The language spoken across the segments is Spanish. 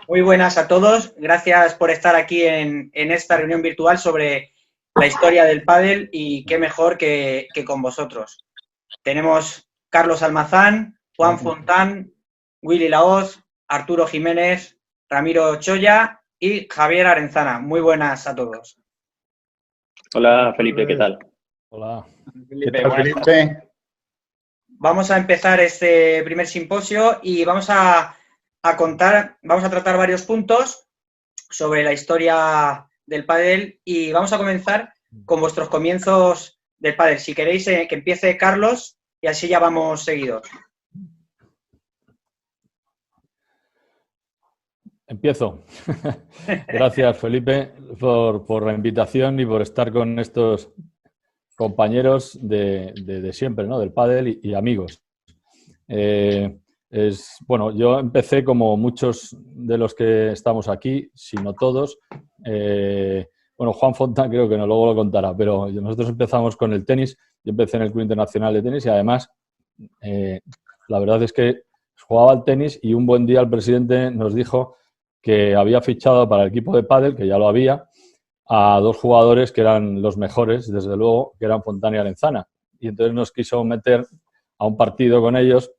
Muy buenas a todos. Gracias por estar aquí en esta reunión virtual sobre la historia del pádel y qué mejor que con vosotros. Tenemos Carlos Almazán, Juan Fontán, Willy Laoz, Arturo Jiménez, Ramiro Choya y Javier Arenzana. Muy buenas a todos. Hola, Felipe, ¿qué tal? Hola. ¿Qué tal, Felipe? Vamos a empezar este primer simposio y vamos a tratar varios puntos sobre la historia del pádel y vamos a comenzar con vuestros comienzos del pádel. Si queréis que empiece Carlos y así ya vamos seguidos. Empiezo. Gracias, Felipe, por la invitación y por estar con estos compañeros de siempre, ¿no? Del pádel y amigos. Bueno, yo empecé como muchos de los que estamos aquí, si no todos. Bueno, Juan Fontán creo que no, luego lo contará, pero nosotros empezamos con el tenis. Yo empecé en el Club Internacional de Tenis y además la verdad es que jugaba al tenis y un buen día el presidente nos dijo que había fichado para el equipo de pádel, que ya lo había, a dos jugadores que eran los mejores, desde luego, que eran Fontán y Arenzana. Y entonces nos quiso meter a un partido con ellos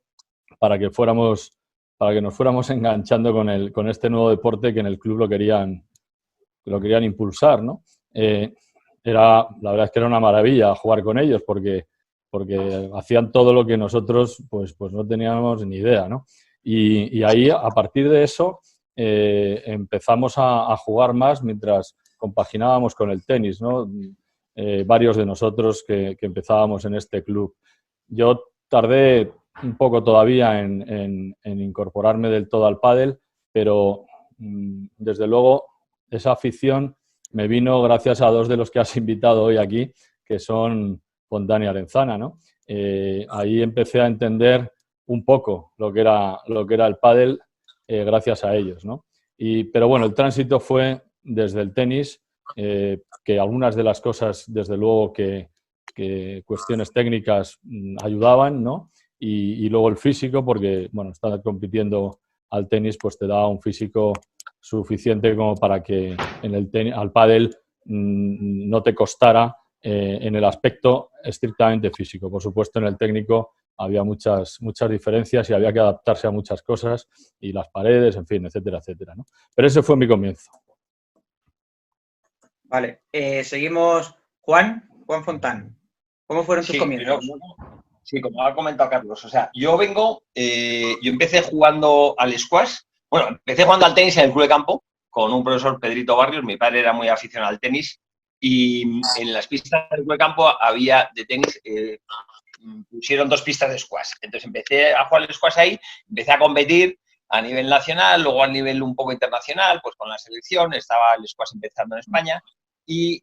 para que nos fuéramos enganchando con este nuevo deporte que en el club lo querían impulsar, ¿no? La verdad es que era una maravilla jugar con ellos porque hacían todo lo que nosotros pues no teníamos ni idea, ¿no? Y ahí, a partir de eso, empezamos a jugar más mientras compaginábamos con el tenis, ¿no? Varios de nosotros que empezábamos en este club. Yo tardé un poco todavía en incorporarme del todo al pádel, pero desde luego esa afición me vino gracias a dos de los que has invitado hoy aquí, que son Fontán y Arenzana, ¿no? Ahí empecé a entender un poco lo que era el pádel gracias a ellos, ¿no? Pero bueno, el tránsito fue desde el tenis, que algunas de las cosas, desde luego, que cuestiones técnicas ayudaban, ¿no? Y luego el físico, porque, bueno, estar compitiendo al tenis, pues te da un físico suficiente como para que al pádel no te costara en el aspecto estrictamente físico. Por supuesto, en el técnico había muchas diferencias y había que adaptarse a muchas cosas y las paredes, en fin, etcétera, etcétera, ¿no? Pero ese fue mi comienzo. Vale, seguimos. Juan Fontán. ¿Cómo fueron tus comienzos? Sí, como ha comentado Carlos. O sea, yo empecé jugando al squash. Bueno, empecé jugando al tenis en el club de campo con un profesor, Pedrito Barrios. Mi padre era muy aficionado al tenis y en las pistas del club de campo había de tenis, pusieron 2 pistas de squash. Entonces empecé a jugar al squash ahí, empecé a competir a nivel nacional, luego a nivel un poco internacional, pues con la selección, estaba el squash empezando en España y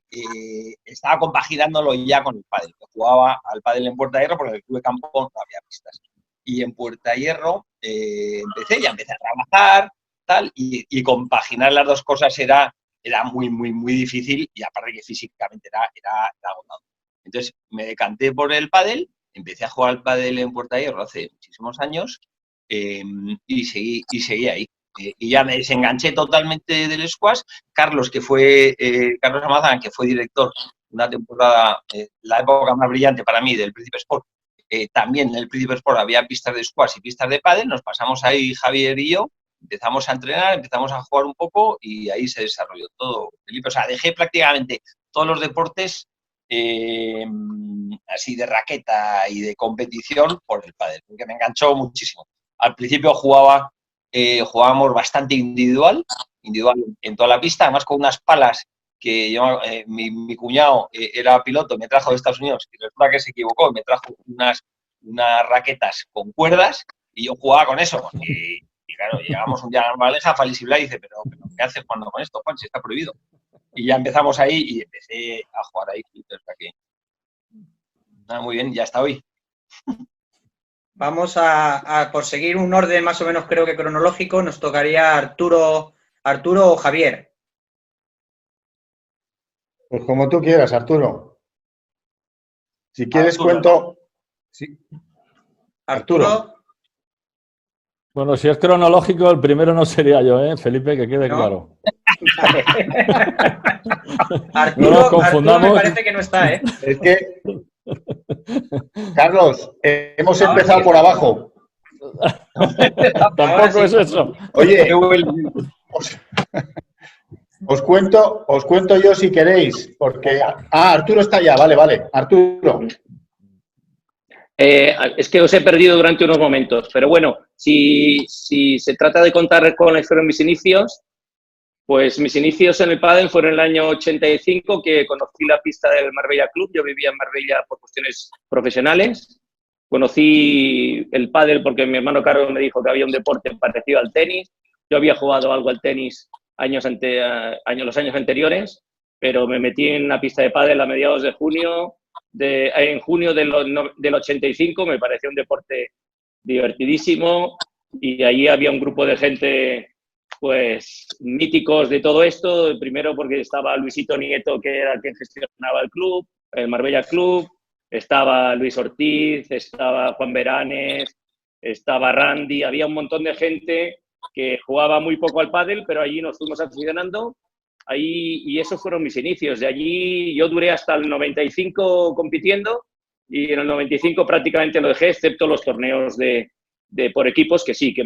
estaba compaginándolo ya con el pádel. Yo jugaba al pádel en Puerta de Hierro porque en el club de campo no había pistas. Y en Puerta de Hierro empecé a trabajar, tal, y compaginar las dos cosas era muy, muy, muy difícil y aparte que físicamente era agotado. Entonces me decanté por el pádel, empecé a jugar al pádel en Puerta de Hierro hace muchísimos años y seguí ahí. Y ya me desenganché totalmente del squash. Carlos Almazán, que fue director una temporada, la época más brillante para mí del Príncipe Sport, también en el Príncipe Sport había pistas de squash y pistas de pádel, nos pasamos ahí Javier y yo, empezamos a entrenar, empezamos a jugar un poco y ahí se desarrolló todo, Felipe. O sea, dejé prácticamente todos los deportes así de raqueta y de competición por el pádel, porque me enganchó muchísimo. Al principio jugábamos bastante individual en toda la pista, además con unas palas que yo, mi cuñado era piloto, me trajo de Estados Unidos y resulta que se equivocó, me trajo unas raquetas con cuerdas y yo jugaba con eso. Y claro, llegamos un día a la Moraleja, Falisibla y dice, pero ¿qué haces jugando con esto, Juan? Si está prohibido. Y ya empezamos ahí y empecé a jugar ahí. Muy bien, ya está hoy. Vamos por seguir un orden más o menos creo que cronológico, nos tocaría Arturo o Javier. Pues como tú quieras, Arturo. Si quieres cuento... Sí. Arturo. Bueno, si es cronológico, el primero no sería yo, Felipe, que quede claro. Vale. No nos confundamos. Arturo me parece que no está, ¿eh? Es que, Carlos, hemos empezado por abajo. Tampoco es eso. Oye, os cuento yo si queréis, porque... Arturo está ya, vale. Arturo. Es que os he perdido durante unos momentos, pero bueno, si se trata de contar con la historia de mis inicios, pues mis inicios en el pádel fueron en el año 85, que conocí la pista del Marbella Club. Yo vivía en Marbella por cuestiones profesionales. Conocí el pádel porque mi hermano Carlos me dijo que había un deporte parecido al tenis. Yo había jugado algo al tenis los años anteriores, pero me metí en la pista de pádel a mediados de junio. En junio del 85 me pareció un deporte divertidísimo y allí había un grupo de gente pues míticos de todo esto. Primero porque estaba Luisito Nieto, que era quien gestionaba el club, el Marbella Club, estaba Luis Ortiz, estaba Juan Beranes, estaba Randy, había un montón de gente que jugaba muy poco al pádel, pero allí nos fuimos aficionando. Ahí, y esos fueron mis inicios. De allí yo duré hasta el 95 compitiendo y en el 95 prácticamente lo dejé, excepto los torneos de por equipos, que sí, que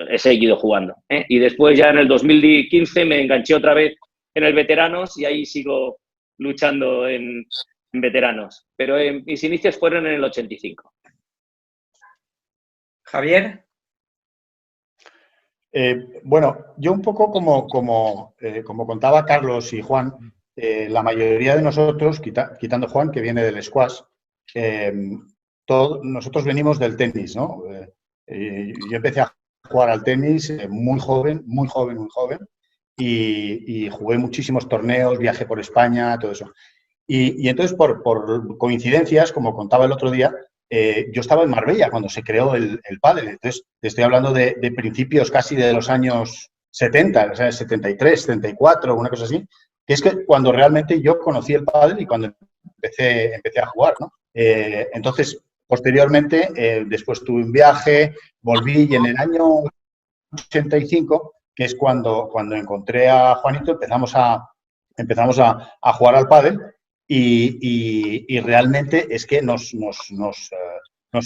he seguido jugando. Y después ya en el 2015 me enganché otra vez en el veteranos y ahí sigo luchando en veteranos. Pero mis inicios fueron en el 85. Javier. Bueno, yo un poco como contaba Carlos y Juan, la mayoría de nosotros, quitando Juan, que viene del squash, nosotros venimos del tenis, ¿no? Yo empecé a jugar al tenis muy joven, y jugué muchísimos torneos, viajé por España, todo eso. Y entonces, por coincidencias, como contaba el otro día, yo estaba en Marbella cuando se creó el pádel. Entonces, estoy hablando de principios casi de los años 70, o sea, 73, 74, una cosa así, que es que cuando realmente yo conocí el pádel y cuando empecé a jugar, ¿no? Entonces, posteriormente, después tuve un viaje, volví y en el año 85, que es cuando encontré a Juanito, empezamos a jugar al pádel. Y realmente es que nos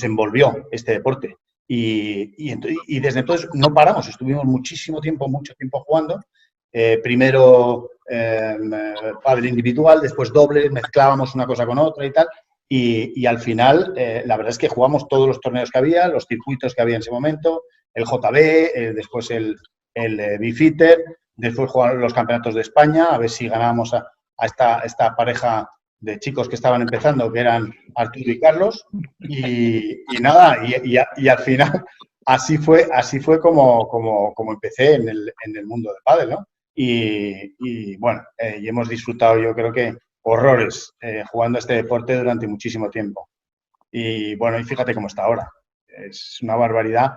envolvió este deporte. Y desde entonces no paramos, estuvimos mucho tiempo jugando. Primero pádel individual, después doble, mezclábamos una cosa con otra y tal. Y al final, la verdad es que jugamos todos los torneos que había, los circuitos que había en ese momento, el JB, después el Bifitter, después jugar los campeonatos de España, a ver si ganábamos a esta pareja de chicos que estaban empezando, que eran Arturo y Carlos, y nada, y al final así fue como empecé en el mundo del pádel, ¿no? Y bueno, y hemos disfrutado, yo creo que horrores jugando este deporte durante muchísimo tiempo. Y bueno, y fíjate cómo está ahora. Es una barbaridad,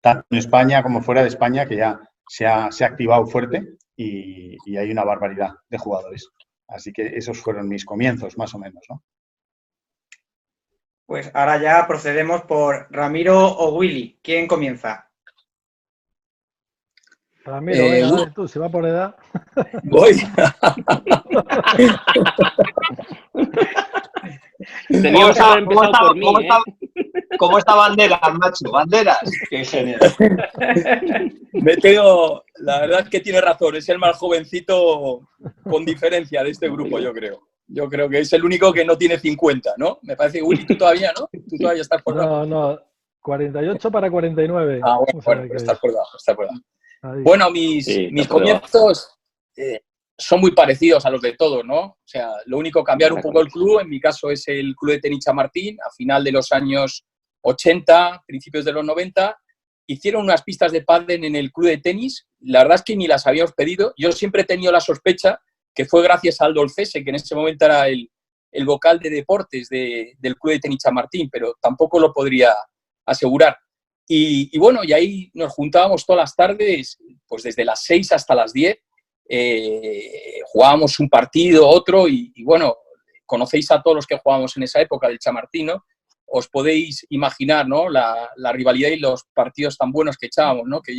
tanto en España como fuera de España, que ya se ha activado fuerte y hay una barbaridad de jugadores. Así que esos fueron mis comienzos, más o menos, ¿no? Pues ahora ya procedemos por Ramiro o Willy. ¿Quién comienza? Ramiro, venga, dale tú, si va por edad. Voy. Teníamos que haber empezado por mí, ¿Cómo está Banderas, macho? Banderas. Qué genial. La verdad es que tiene razón, es el más jovencito con diferencia de este grupo, yo creo. Yo creo que es el único que no tiene 50, ¿no? Me parece que Willy, tú todavía, ¿no? Tú todavía estás por debajo. No, 48 para 49. Ah, bueno, pero estás por debajo, Bueno, mis comienzos son muy parecidos a los de todos, ¿no? O sea, lo único cambiar un poco el club, en mi caso es el Club de Tenis Chamartín, a final de los años 80, principios de los 90, hicieron unas pistas de pádel en el club de tenis, la verdad es que ni las habíamos pedido, yo siempre he tenido la sospecha que fue gracias a Aldo Olcese, que en ese momento era el vocal de deportes del club de tenis Chamartín, pero tampoco lo podría asegurar. Y bueno, y ahí nos juntábamos todas las tardes, pues desde las 6 hasta las 10, jugábamos un partido, otro, y bueno, conocéis a todos los que jugábamos en esa época del Chamartín, ¿no? os podéis imaginar, ¿no? La rivalidad y los partidos tan buenos que echábamos, ¿no? Que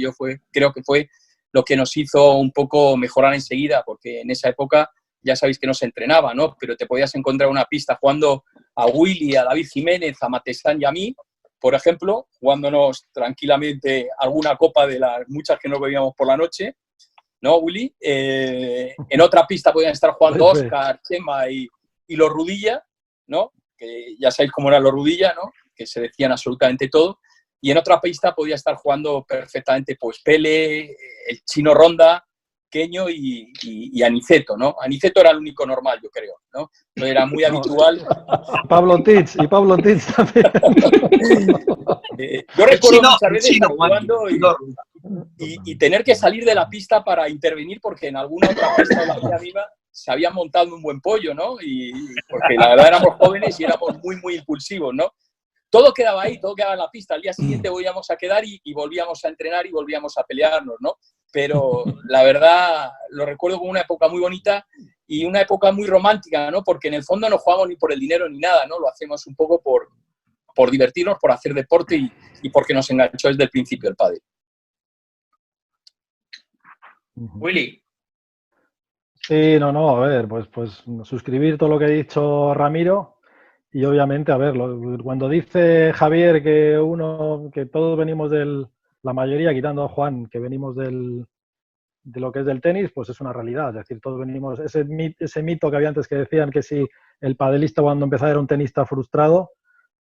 creo que fue lo que nos hizo un poco mejorar enseguida, porque en esa época ya sabéis que no se entrenaba, ¿no? Pero te podías encontrar una pista jugando a Willy, a David Jiménez, a Matestán y a mí, por ejemplo, jugándonos tranquilamente alguna copa de las muchas que nos bebíamos por la noche, ¿no, Willy? En otra pista podían estar jugando Óscar, Chema y los Rudilla, ¿no? Que ya sabéis cómo eran los Rudilla, ¿no? Que se decían absolutamente todo. Y en otra pista podía estar jugando perfectamente pues Pele, el Chino Ronda, Queño y Aniceto, ¿no? Aniceto era el único normal, yo creo, ¿no? Era muy habitual. Pablo Titz también. Yo recuerdo muchas veces estar jugando y tener que salir de la pista para intervenir porque en alguna otra pista de la vida viva se había montado un buen pollo, ¿no? Y porque la verdad éramos jóvenes y éramos muy, muy impulsivos, ¿no? Todo quedaba ahí, todo quedaba en la pista. Al día siguiente volvíamos a quedar y volvíamos a entrenar y volvíamos a pelearnos, ¿no? Pero la verdad lo recuerdo como una época muy bonita y una época muy romántica, ¿no? Porque en el fondo no jugamos ni por el dinero ni nada, ¿no? Lo hacemos un poco por divertirnos, por hacer deporte y porque nos enganchó desde el principio el pádel. Willy. Sí, no, a ver, pues suscribir todo lo que ha dicho Ramiro y obviamente, a ver, cuando dice Javier que todos venimos la mayoría, quitando a Juan, que venimos de lo que es del tenis, pues es una realidad. Es decir, todos venimos, ese mito que había antes que decían que si el padelista cuando empezaba era un tenista frustrado,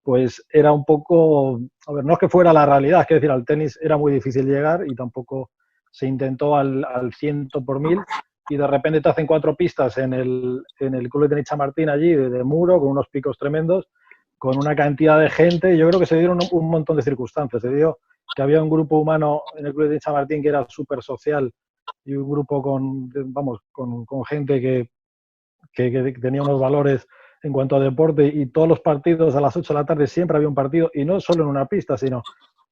pues era un poco, a ver, no es que fuera la realidad, es que decir, al tenis era muy difícil llegar y tampoco se intentó al 100 por 1000 y de repente te hacen 4 pistas en el Club de Tenis Chamartín allí, de muro, con unos picos tremendos, con una cantidad de gente. Yo creo que se dieron un montón de circunstancias. Se dio que había un grupo humano en el Club de Tenis Chamartín que era súper social y un grupo con gente que tenía unos valores en cuanto a deporte y todos los partidos a las 8 de la tarde siempre había un partido y no solo en una pista, sino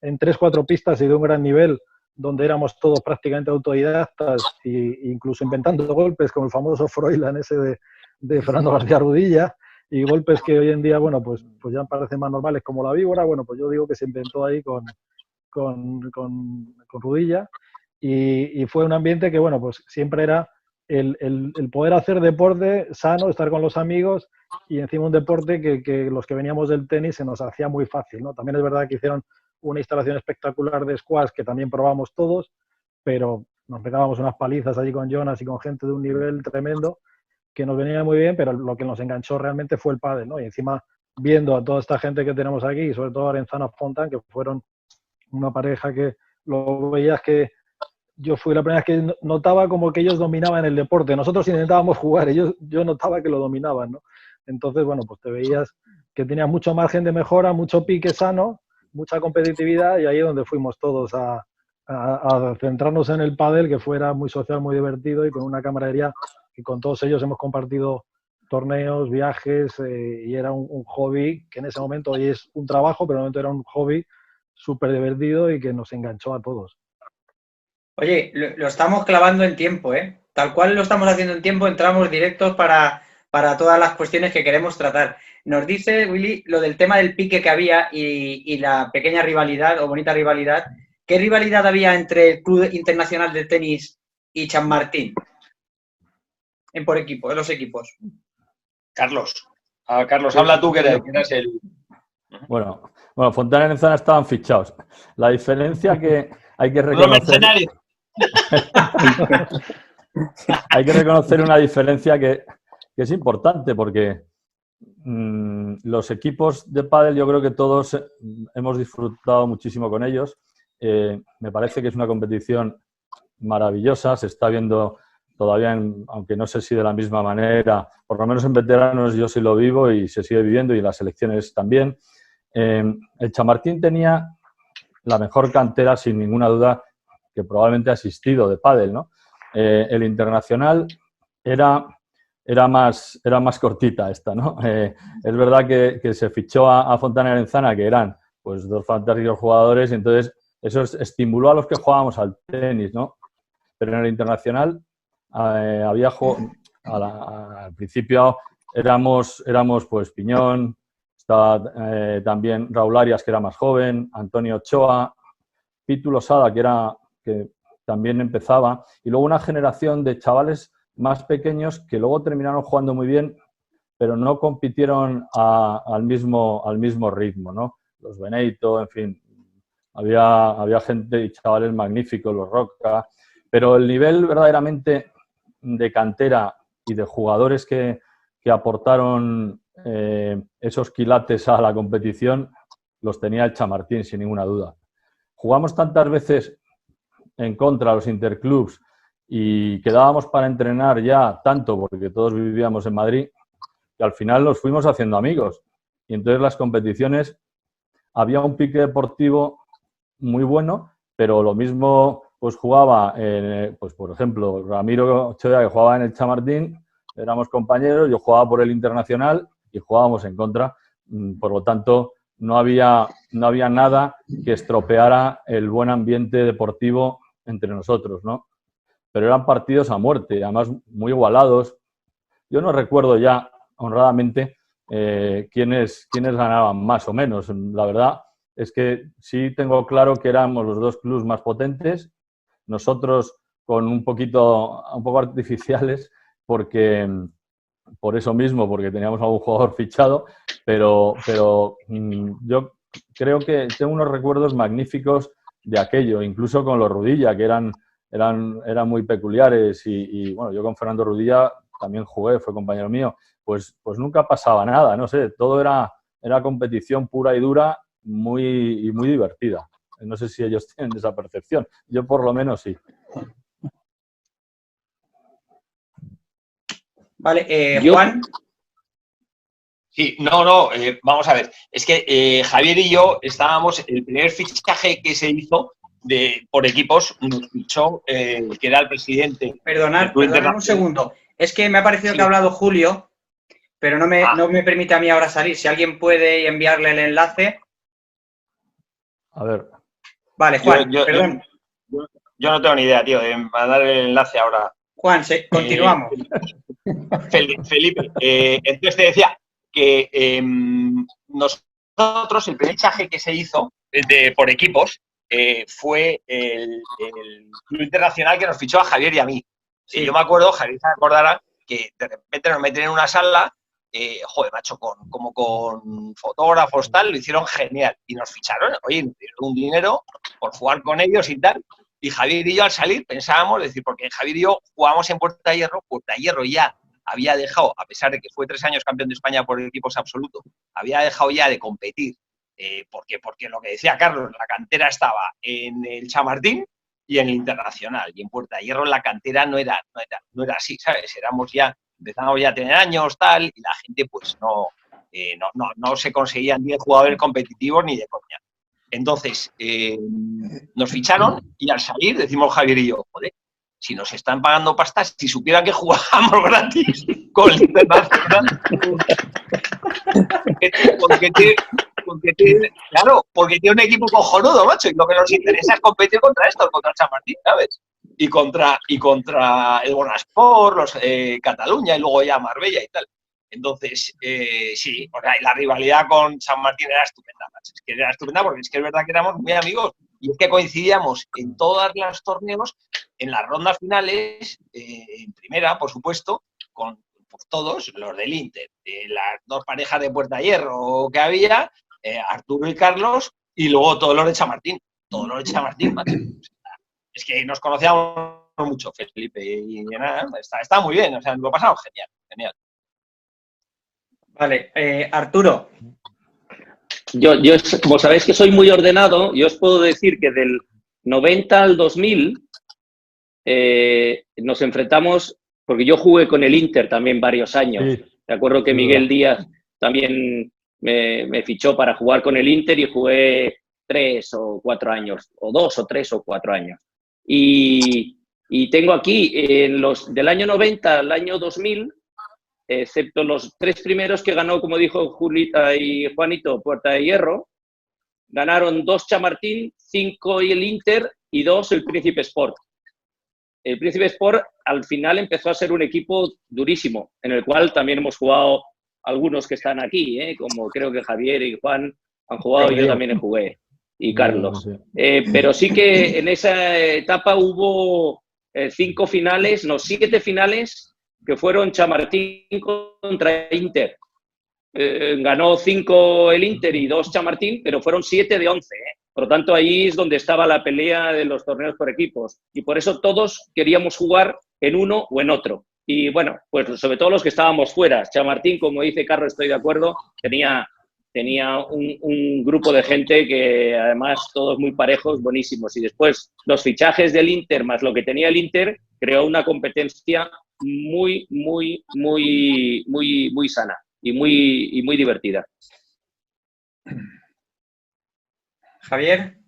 en 3-4 pistas y de un gran nivel donde éramos todos prácticamente autodidactas e incluso inventando golpes como el famoso Froilán ese de Fernando García Rudilla y golpes que hoy en día, bueno, pues ya parecen más normales como la víbora. Bueno, pues yo digo que se inventó ahí con Rudilla y fue un ambiente que, bueno, pues siempre era el poder hacer deporte sano, estar con los amigos y encima un deporte que los que veníamos del tenis se nos hacía muy fácil, ¿no? También es verdad que hicieron una instalación espectacular de squash que también probamos todos, pero nos pegábamos unas palizas allí con Jonas y con gente de un nivel tremendo que nos venía muy bien, pero lo que nos enganchó realmente fue el pádel, ¿no? Y encima viendo a toda esta gente que tenemos aquí, y sobre todo Arenzano Fontán, que fueron una pareja que lo veías que yo fui la primera vez que notaba como que ellos dominaban el deporte. Nosotros intentábamos jugar, yo notaba que lo dominaban, ¿no? Entonces, bueno, pues te veías que tenías mucho margen de mejora, mucho pique sano, mucha competitividad y ahí es donde fuimos todos a centrarnos en el pádel, que fuera muy social, muy divertido y con una camaradería que con todos ellos hemos compartido torneos, viajes y era un hobby que en ese momento hoy es un trabajo, pero en el momento era un hobby súper divertido y que nos enganchó a todos. Oye, lo estamos clavando en tiempo, ¿eh? Tal cual lo estamos haciendo en tiempo, entramos directos para todas las cuestiones que queremos tratar. Nos dice, Willy, lo del tema del pique que había y la pequeña rivalidad o bonita rivalidad. ¿Qué rivalidad había entre el Club Internacional de Tenis y Chamartín? En los equipos. Carlos, habla tú que eres el... Bueno, Fontana y Arenzana estaban fichados. La diferencia que hay que reconocer... hay que reconocer una diferencia que es importante porque los equipos de pádel yo creo que todos hemos disfrutado muchísimo con ellos. Me parece que es una competición maravillosa, se está viendo todavía, aunque no sé si de la misma manera, por lo menos en veteranos yo sí lo vivo y se sigue viviendo y en las selecciones también. El Chamartín tenía la mejor cantera, sin ninguna duda, que probablemente ha existido de pádel, ¿no? El Internacional era más cortita esta, ¿no? Es verdad que se fichó a Fontana y Arenzana, que eran pues dos fantásticos jugadores, y entonces eso estimuló a los que jugábamos al tenis, ¿no? Pero en el Internacional había al principio éramos pues Piñón, Estaba también Raúl Arias, que era más joven, Antonio Ochoa, Pitu Losada, que también empezaba, y luego una generación de chavales más pequeños que luego terminaron jugando muy bien, pero no compitieron al mismo ritmo, ¿no? Los Benito, en fin, había gente y chavales magníficos, los Roca, pero el nivel verdaderamente de cantera y de jugadores que aportaron esos quilates a la competición los tenía el Chamartín, sin ninguna duda. Jugamos tantas veces en contra de los interclubs y quedábamos para entrenar ya tanto, porque todos vivíamos en Madrid, que al final nos fuimos haciendo amigos. Y entonces las competiciones, había un pique deportivo muy bueno, pero lo mismo pues jugaba, pues por ejemplo, Ramiro Ochoa, que jugaba en el Chamartín, éramos compañeros, yo jugaba por el Internacional y jugábamos en contra. Por lo tanto, no había nada que estropeara el buen ambiente deportivo entre nosotros, ¿no? Pero eran partidos a muerte, además muy igualados. Yo no recuerdo ya, honradamente, quiénes ganaban más o menos. La verdad es que sí tengo claro que éramos los dos clubes más potentes, nosotros con un poco artificiales, porque por eso mismo, porque teníamos algún jugador fichado, pero yo creo que tengo unos recuerdos magníficos de aquello, incluso con los Rudilla, que eran muy peculiares, y bueno, yo con Fernando Rudilla también jugué, fue compañero mío, pues nunca pasaba nada, no sé, todo era competición pura y dura, muy divertida. No sé si ellos tienen esa percepción, yo por lo menos sí. Vale, Juan. Sí, no, vamos a ver. Es que Javier y yo estábamos, el primer fichaje que se hizo por equipos, nos fichó que era el presidente. Perdonad un segundo. Es que me ha parecido que ha hablado Julio, pero no me permite a mí ahora salir. Si alguien puede enviarle el enlace. A ver. Vale, Juan, perdón. Yo no tengo ni idea, tío, de mandar el enlace ahora. Juan, continuamos. Felipe, entonces te decía que nosotros, el primer fichaje que se hizo por equipos fue el Club Internacional que nos fichó a Javier y a mí. Sí. Yo me acuerdo, Javier se acordará, que de repente nos meten en una sala, joder, macho, como con fotógrafos, tal, lo hicieron genial. Y nos ficharon, oye, nos dieron un dinero por jugar con ellos y tal. Y Javier y yo al salir pensábamos, porque Javier y yo jugábamos en Puerta Hierro ya había dejado, a pesar de que fue 3 años campeón de España por equipos absoluto, había dejado ya de competir, porque lo que decía Carlos, la cantera estaba en el Chamartín y en el Internacional, y en Puerta Hierro la cantera no era así, ¿sabes? Empezábamos ya a tener años, tal, y la gente pues no se conseguían 10 jugadores competitivos ni de coña. Entonces, nos ficharon y al salir decimos Javier y yo, joder, si nos están pagando pastas, si supieran que jugábamos gratis con el Internacional. porque tiene un equipo cojonudo, macho, y lo que nos interesa es competir contra esto, contra el San Martín, ¿sabes? Y contra el Bonasport, los Cataluña y luego ya Marbella y tal. Entonces, sí, o sea, la rivalidad con San Martín era estupenda, macho. Es que era estupenda porque es que es verdad que éramos muy amigos y es que coincidíamos en todos los torneos, en las rondas finales, en primera, por supuesto, con pues, todos los del Inter, las 2 parejas de Puerta Hierro que había, Arturo y Carlos, y luego todos los de Chamartín, macho. Es que nos conocíamos mucho, Felipe, y nada, está muy bien, o sea, lo pasamos genial. Vale, Arturo. Yo, como sabéis que soy muy ordenado, yo os puedo decir que del 90 al 2000 nos enfrentamos, porque yo jugué con el Inter también varios años. Sí. Me acuerdo que Miguel Díaz también me fichó para jugar con el Inter y jugué 3 o 4 años, o 2 o 3 o 4 años. Y tengo aquí, del año 90 al año 2000, excepto los 3 primeros que ganó, como dijo Julita y Juanito, Puerta de Hierro, ganaron 2 Chamartín, 5 el Inter y 2 el Príncipe Sport. El Príncipe Sport al final empezó a ser un equipo durísimo, en el cual también hemos jugado algunos que están aquí, como creo que Javier y Juan han jugado, yo también jugué, y Carlos. Pero sí que en esa etapa hubo 7 finales que fueron Chamartín contra Inter. Ganó 5 el Inter y 2 Chamartín, pero fueron 7 de 11. Por lo tanto, ahí es donde estaba la pelea de los torneos por equipos. Y por eso todos queríamos jugar en uno o en otro. Y bueno, pues sobre todo los que estábamos fuera. Chamartín, como dice Carlos, estoy de acuerdo, tenía un grupo de gente que además todos muy parejos, buenísimos. Y después los fichajes del Inter más lo que tenía el Inter creó una competencia muy sana y muy divertida. Javier.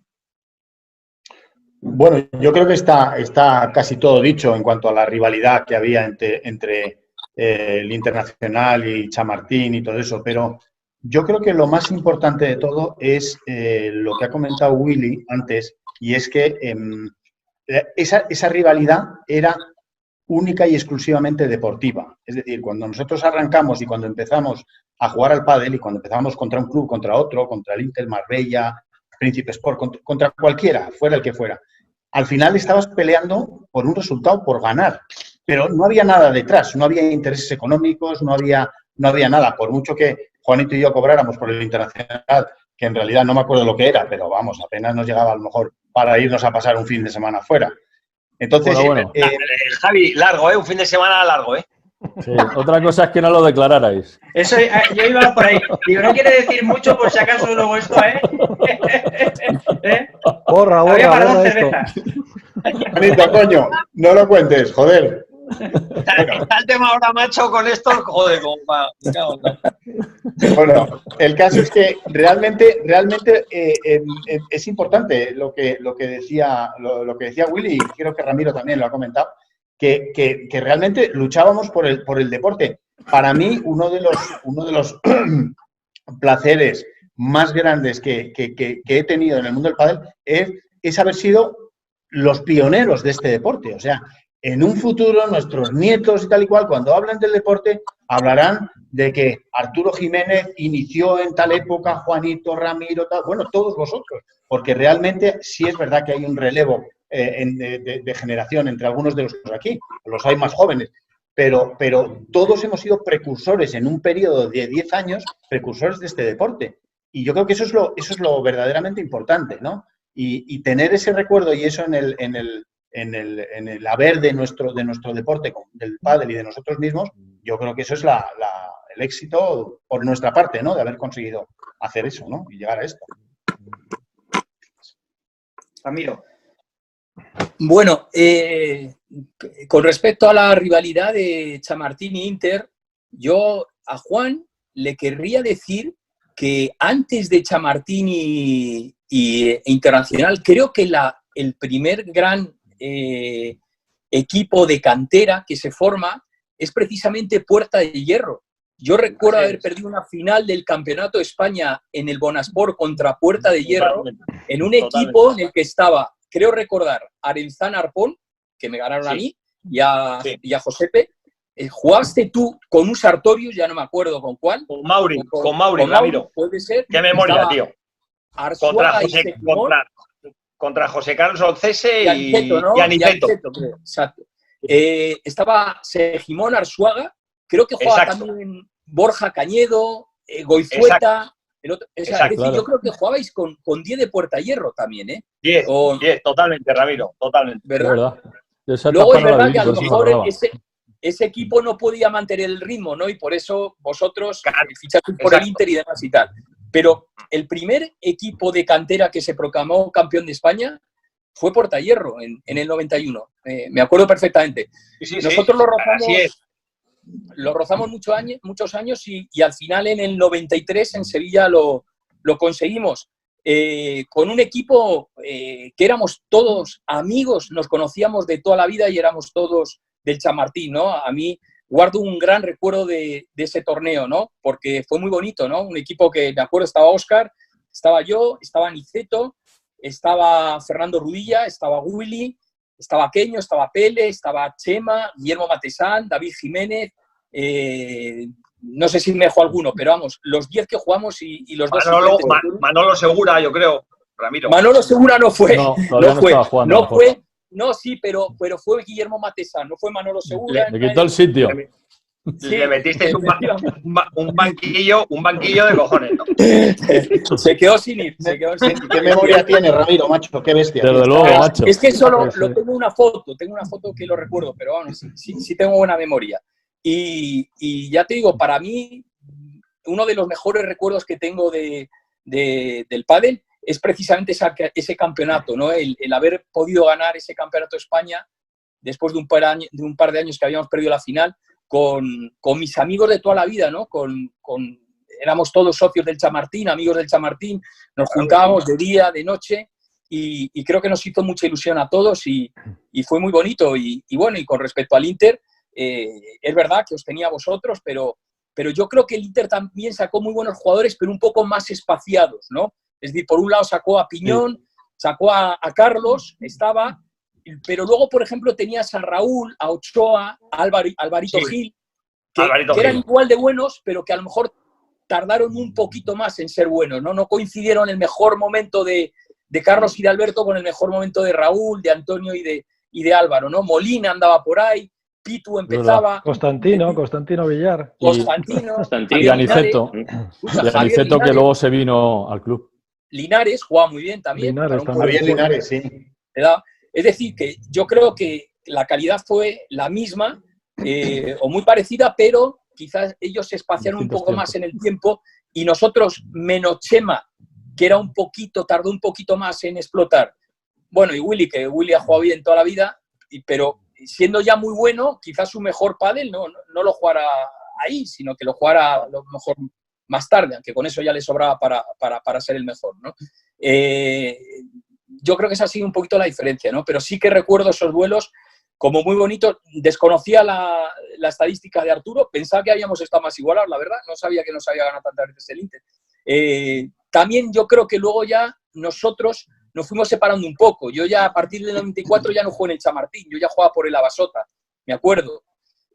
Bueno, yo creo que está casi todo dicho en cuanto a la rivalidad que había entre el Internacional y Chamartín y todo eso, pero yo creo que lo más importante de todo es lo que ha comentado Willy antes, y es que esa rivalidad era única y exclusivamente deportiva. Es decir, cuando nosotros arrancamos y cuando empezamos a jugar al pádel y cuando empezamos contra un club, contra otro, contra el Inter, Marbella, Príncipe Sport, contra cualquiera, fuera el que fuera, al final estabas peleando por un resultado, por ganar, pero no había nada detrás, no había intereses económicos, no había nada, por mucho que Juanito y yo cobráramos por el Internacional, que en realidad no me acuerdo lo que era, pero vamos, apenas nos llegaba a lo mejor para irnos a pasar un fin de semana fuera. Entonces, bueno. Javi, largo, un fin de semana largo, Sí, otra cosa es que no lo declararais. Eso, yo iba por ahí. Digo, no quiere decir mucho por si acaso luego esto, Borra para 2 esto. cervezas. Juanito, coño, no lo cuentes, joder. Está el tema ahora, macho, con esto, joder, Bueno, el caso es que realmente es importante lo que decía Willy, y creo que Ramiro también lo ha comentado, que realmente luchábamos por el deporte. Para mí, uno de los placeres más grandes que he tenido en el mundo del pádel es haber sido los pioneros de este deporte. O sea, en un futuro nuestros nietos y tal y cual, cuando hablan del deporte, hablarán de que Arturo Jiménez inició en tal época, Juanito, Ramiro, tal, bueno, todos vosotros, porque realmente sí es verdad que hay un relevo de generación entre algunos de los aquí, los hay más jóvenes, pero todos hemos sido precursores en un periodo de 10 años, precursores de este deporte. Y yo creo que eso es lo verdaderamente importante, ¿no? Y tener ese recuerdo y eso en el haber de nuestro deporte, del pádel y de nosotros mismos, yo creo que eso es el éxito por nuestra parte, ¿no? De haber conseguido hacer eso, ¿no? Y llegar a esto. Ramiro. Bueno, con respecto a la rivalidad de Chamartín e Inter, yo a Juan le querría decir que antes de Chamartín y Internacional, creo que el primer gran equipo de cantera que se forma es precisamente Puerta de Hierro. Yo recuerdo haber perdido una final del Campeonato de España en el Bonasport contra Puerta de Hierro, en un equipo en el que estaba, creo recordar, Arenzana Arpón, que me ganaron a mí, y a Josepe. ¿Jugaste tú con un Sartorius? Ya no me acuerdo con cuál. Con Mauri, Ramiro. Puede ser. Qué memoria, estaba tío. Arzuaga Contra José Carlos Olcese y Aniceto, ¿no? Y Aniceto, creo. Exacto. Estaba Segimón Arzuaga, creo que jugaba también Borja Cañedo, Goizueta. El otro, es decir, yo creo que jugabais con 10 de Puerta Hierro también, ¿eh? 10, totalmente, Ramiro, totalmente. ¿Verdad? Luego es verdad que a lo mejor ese equipo no podía mantener el ritmo, ¿no? Y por eso vosotros fichasteis por el Inter y demás y tal. Pero el primer equipo de cantera que se proclamó campeón de España fue Puerta Hierro en el 91. Me acuerdo perfectamente. Nosotros lo rozamos muchos años y al final en el 93 en Sevilla lo conseguimos. Con un equipo que éramos todos amigos, nos conocíamos de toda la vida y éramos todos del Chamartín, ¿no? A mí guardo un gran recuerdo de ese torneo, ¿no? Porque fue muy bonito, ¿no? Un equipo que, me acuerdo, estaba Óscar, estaba yo, estaba Aniceto, estaba Fernando Rudilla, estaba Willy, estaba Queño, estaba Pele, estaba Chema, Guillermo Matesán, David Jiménez, no sé si me dejó alguno, pero vamos, los 10 que jugamos y los dos... Manolo Segura, yo creo, Ramiro. Manolo Segura no fue. No fue. Estaba jugando, no fue. No, sí, pero fue Guillermo Matesán, no fue Manolo Segura. Le quitó el sitio. Sí, le metisteis un banquillo de cojones, ¿no? Se quedó sin ir. ¿Qué memoria tiene, Ramiro, macho? Qué bestia. Desde luego, macho. Es que solo tengo una foto que lo recuerdo, pero vamos, sí tengo buena memoria. Y ya te digo, para mí, uno de los mejores recuerdos que tengo del pádel es precisamente ese campeonato, ¿no? El haber podido ganar ese campeonato de España después de un par de años que habíamos perdido la final, con mis amigos de toda la vida, ¿no? Éramos todos socios del Chamartín, amigos del Chamartín, nos juntábamos de día, de noche, y creo que nos hizo mucha ilusión a todos y fue muy bonito. Y bueno, y con respecto al Inter, es verdad que os tenía a vosotros, pero yo creo que el Inter también sacó muy buenos jugadores, pero un poco más espaciados, ¿no? Es decir, por un lado sacó a Piñón, sacó a Carlos, pero luego, por ejemplo, tenías a Raúl, a Ochoa, a Alvarito Gil, que eran igual de buenos, pero que a lo mejor tardaron un poquito más en ser buenos, ¿no? No coincidieron el mejor momento de Carlos y de Alberto con el mejor momento de Raúl, de Antonio y de Álvaro, ¿no? Molina andaba por ahí, Pitu empezaba. Constantino Villar. Y Aniceto. Y Aniceto, que luego se vino al club. Linares jugaba muy bien también. Linares, sí. Es decir, que yo creo que la calidad fue la misma o muy parecida, pero quizás ellos se espaciaron un poco más en el tiempo y nosotros, menos Chema, que tardó un poquito más en explotar. Bueno, y Willy, que Willy ha jugado bien toda la vida, pero siendo ya muy bueno, quizás su mejor pádel no lo jugara ahí, sino que lo jugara a lo mejor más tarde, aunque con eso ya le sobraba para ser el mejor, ¿no? Yo creo que esa ha sido un poquito la diferencia, ¿no? Pero sí que recuerdo esos duelos como muy bonitos. Desconocía la estadística de Arturo, pensaba que habíamos estado más igualados, la verdad, no sabía que nos había ganado tantas veces el Inter. También yo creo que luego ya nosotros nos fuimos separando un poco. Yo ya a partir del 94 ya no juego en el Chamartín, yo ya jugaba por el Abasota, me acuerdo.